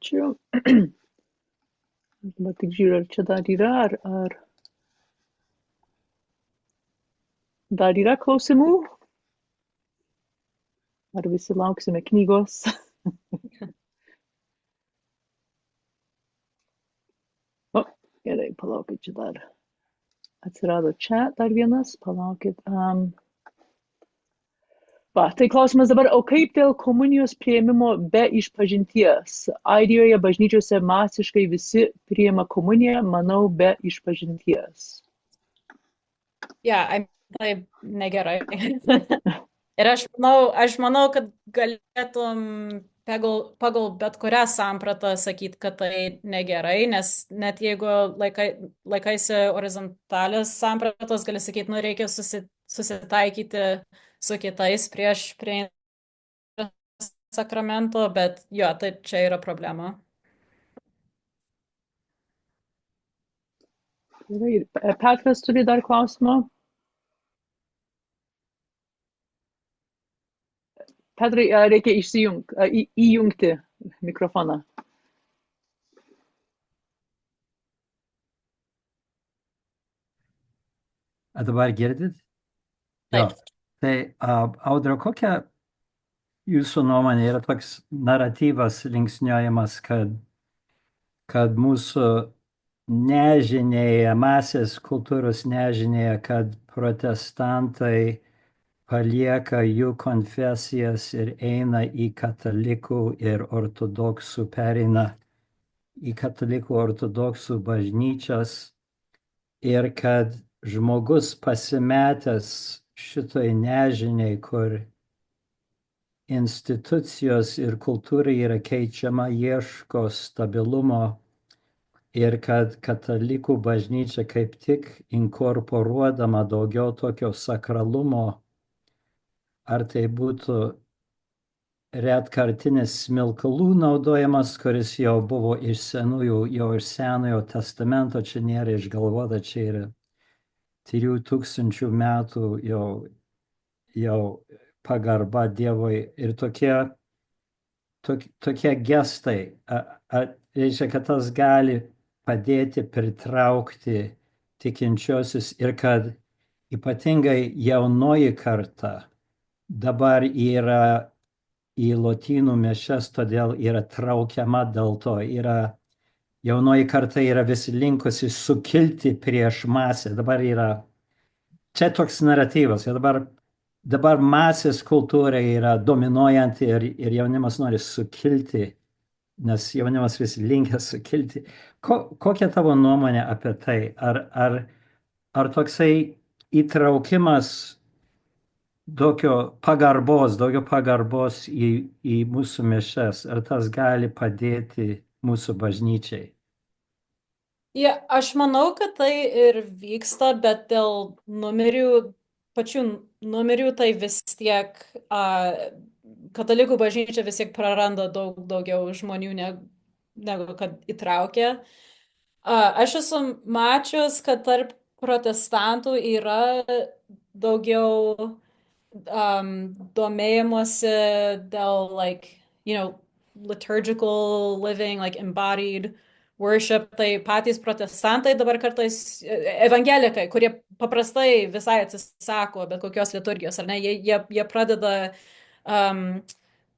Ačiū. Bet tik žiūriu, ar čia dar yra, ar dar yra klausimų? Ar visi lauksime knygos? Gerai, palaukit, čia dar atsirado čia dar vienas, palaukit. Tai klausimas dabar, o kaip dėl komunijos priėmimo be išpažinties? Airijoje bažnyčiose masiškai visi priima komuniją, manau, be išpažinties. Tai negerai. Ir aš manau, kad galėtum pagal bet kurią sampratą sakyti, kad tai negerai, nes net jeigu laikaisi horizontalės sampratos, gali sakyti, reikia susitaikyti su kitais prieš prieinant sakramento, bet tai čia yra problema. Petras turi dar klausimą? Petrai, reikia įjungti mikrofoną. Dabar girdit? Taip. Tai, Audra, kokia jūsų nuomonė yra toks naratyvas linksniuojamas, kad mūsų nežinėje, masės kultūros nežinėje, kad protestantai palieka jų konfesijas ir eina į katalikų ir ortodoksų, pereina į katalikų ortodoksų bažnyčias ir kad žmogus pasimetęs šitoj nežiniai, kur institucijos ir kultūra yra keičiama, ieško stabilumo ir kad katalikų bažnyčia kaip tik inkorporuodama daugiau tokio sakralumo, ar tai būtų retkartinis smilkalų naudojimas, kuris jau buvo iš Senojo testamento, čia nėra išgalvota, čia yra 3000 metų jau pagarba Dievui ir tokie gestai, reiškia, kad tas gali padėti pritraukti tikinčiosius ir kad ypatingai jaunoji karta dabar yra į lotynų mišias, todėl yra traukiama dėl to. Jaunoji karta yra vis linkusi sukilti prieš masę. Dabar yra čia toks naratyvas. Dabar masės kultūra yra dominuojanti ir jaunimas nori sukilti, nes jaunimas vis linkęs sukilti. Kokia tavo nuomonė apie tai? Ar toksai įtraukimas daugiau pagarbos į mūsų mišias, ar tas gali padėti mūsų bažnyčiai? Ja, aš manau, kad tai ir vyksta, bet dėl pačių numerių, tai vis tiek katalikų bažnyčia vis tiek praranda daugiau žmonių negu kad įtraukia. Aš esu mačius, kad tarp protestantų yra daugiau domėjimuose dėl, liturgical living, embodied worship. Tai patys protestantai dabar kartais, evangelikai, kurie paprastai visai atsisako bet kokios liturgijos, ar ne, jie pradeda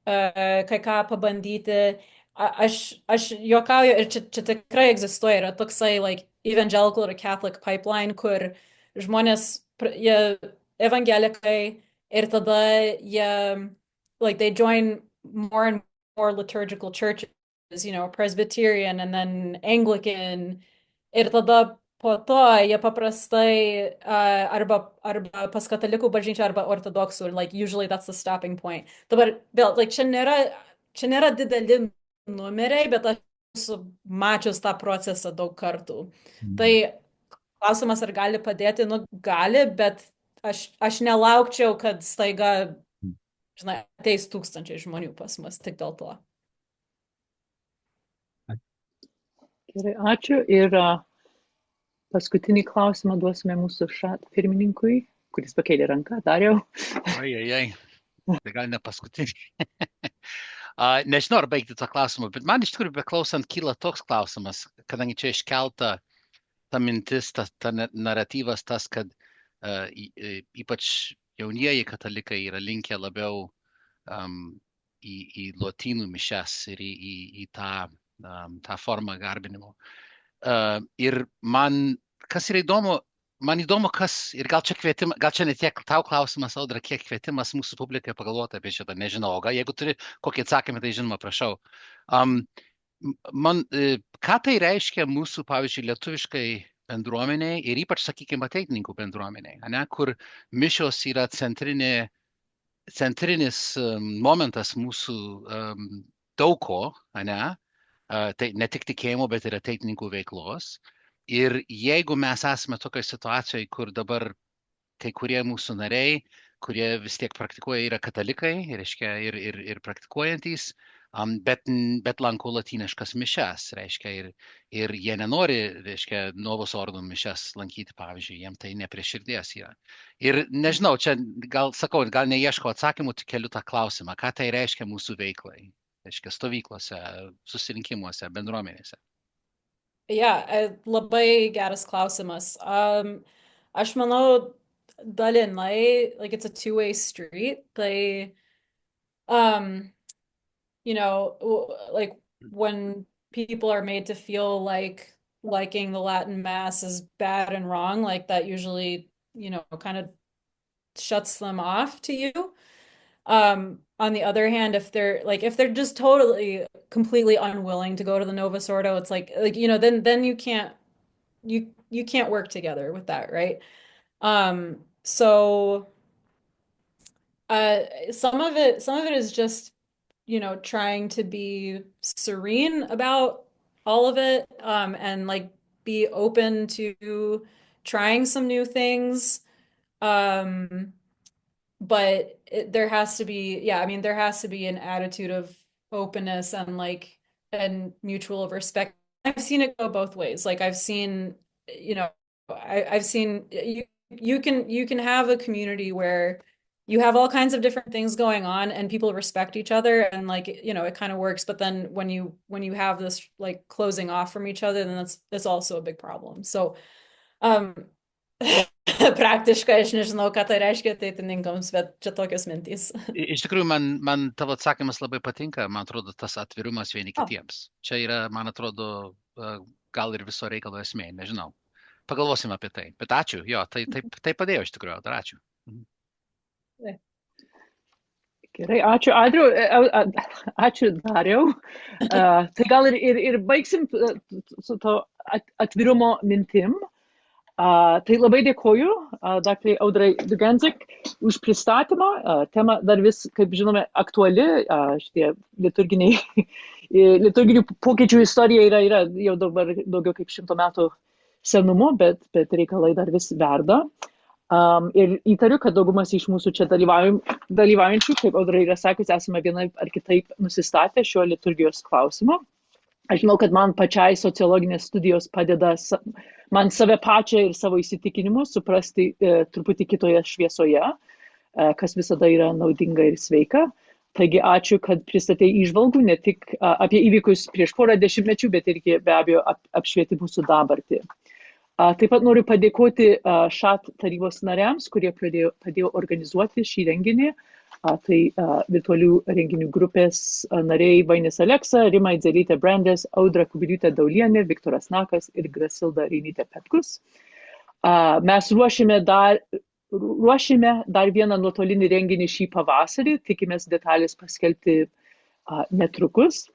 kai ką pabandyti. Aš juokauju, ir čia tikrai egzistuoja, yra toksai evangelical or Catholic pipeline, kur žmonės, jie evangelikai, ir tada jie, they join more and more liturgical churches, Presbyterian and then Anglican, ir tada po to jie paprastai arba pas katalikų bažnyčią, arba ortodoksų, usually that's the stopping point. Dabar vėl, čia nėra dideli numeriai, bet aš esu mačius tą procesą daug kartų. Tai klausimas, ar gali padėti, gali, bet aš nelaukčiau, kad staiga, ateis 1000 žmonių pas mus tik dėl to. Gerai, ačiū. Ir paskutinį klausimą duosime mūsų pirmininkui, kuris pakėlė ranką. Dariau. Tai gal ne paskutinį. Nežinau, ar baigti tą klausimą, bet man iš tikrųjų beklausant kyla toks klausimas, kadangi čia iškelta ta mintis, ta naratyvas tas, kad ypač jaunieji katalikai yra linkę labiau į lotynų mišias ir į tą formą garbinimo. Ir kas yra įdomu, ir gal čia ne tiek tau klausimas, Audra, kiek kvietimas mūsų publikai pagalvoti apie šitą, nežinau, o gal jeigu turi kokį atsakymą, tai žinoma, prašau. Ką tai reiškia mūsų, pavyzdžiui, lietuviškai bendruomeniai ir ypač, sakykime, ateitininkų bendruomeniai, kur mišios yra centrinis momentas mūsų daug ko, tai ne tik tikėjimo, bet ir ateitininkų veiklos. Ir jeigu mes esame tokioje situacijoje, kur dabar kai kurie mūsų nariai, kurie vis tiek praktikuoja, yra katalikai, reiškia, ir praktikuojantys, bet lanko latiniškas mišias, reiškia, ir jie nenori, reiškia, Novus Ordum mišias lankyti, pavyzdžiui, jiem tai ne prie širdies yra. Ir nežinau, čia gal neieškau atsakymų, tik keliu tą klausimą, ką tai reiškia mūsų veiklai, reiškia, stovyklose, susirinkimuose, bendruomenėse. Labai geras klausimas. Aš manau, dalinai, it's a two-way street. Tai, when people are made to feel like liking the Latin Mass is bad and wrong, that usually, kind of shuts them off to you. On the other hand, if they're just totally, completely unwilling to go to the Novus Ordo, it's then you can't work together with that, right? So some of it is just, trying to be serene about all of it, and be open to trying some new things. But there has to be, there has to be an attitude of openness and mutual respect. I've seen it go both ways. I've seen, I've seen you can have a community where you have all kinds of different things going on and people respect each other and it kind of works. But then when you have this closing off from each other, then that's also a big problem. So Praktiškai aš nežinau, ką tai reiškia ateitininkams, bet čia tokios mintys. Iš tikrųjų, man tavo atsakymas labai patinka, man atrodo, tas atvirumas vieni kitiems. Čia yra, man atrodo, gal ir viso reikalo esmė, nežinau. Pagalvosim apie tai. Bet ačiū, jo, tai padėjo iš tikrųjų, dar ačiū. Gerai, ačiū Adriau, ačiū Dariau. Tai gal ir baigsim su to atvirumo mintim. Tai labai dėkoju, daktarai Audrai Dugenzik, už pristatymą. Tema dar vis, kaip žinome, aktuali. Šitie liturginių pokyčių istorija yra jau dabar daugiau kaip 100 metų senumo, bet reikalai dar vis verda. Ir įtariu, kad daugumas iš mūsų čia dalyvaujančių, kaip Audra yra sakius, esame vienaip ar kitaip nusistatę šiuo liturgijos klausimu. Aš žinau, kad man pačiai sociologinės studijos padeda man save pačią ir savo įsitikinimus suprasti truputį kitoje šviesoje, kas visada yra naudinga ir sveika. Taigi ačiū, kad pristatei įžvalgų ne tik apie įvykius prieš porą dešimtmečių, bet irgi be abejo apšvieti mūsų dabartį. Taip pat noriu padėkoti ŠAT tarybos nariams, kurie padėjo organizuoti šį renginį. Tai virtualių renginių grupės nariai Vainis Aleksa, Rima Idzelytė Brandes, Audra Kubiliūtė Daulienė, Viktoras Nakas ir Grasilda Reinytė Petkus. Mes ruošime dar vieną nuotolinį renginį šį pavasarį, tikimės detalės paskelbti netrukus.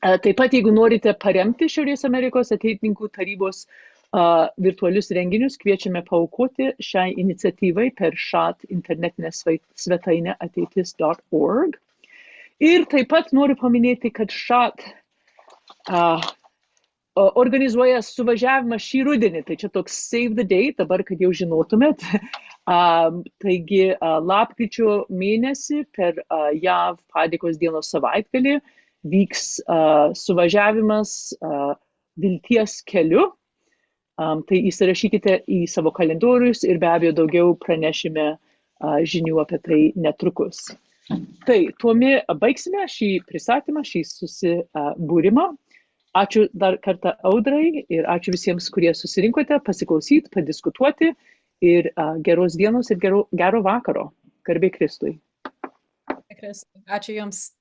Taip pat, jeigu norite paremti Šiaurės Amerikos ateitininkų tarybos virtualius renginius, kviečiame paaukoti šiai iniciatyvai per ŠAT internetinę svetainę ateitis.org. Ir taip pat noriu paminėti, kad ŠAT organizuoja suvažiavimą šį rudenį. Tai čia toks save the date, dabar, kad jau žinotumėt. Taigi, lapkričio mėnesį per JAV padėkos dienos savaitgalį vyks suvažiavimas Vilties keliu. Tai įsirašykite į savo kalendorius ir be abejo daugiau pranešime žinių apie tai netrukus. Tai tuomi baigsime šį pristatymą, šį susibūrimą. Ačiū dar kartą Audrai ir ačiū visiems, kurie susirinkote pasiklausyti, padiskutuoti ir geros dienos ir gero vakaro. Garbė Kristui. Ačiū Jums.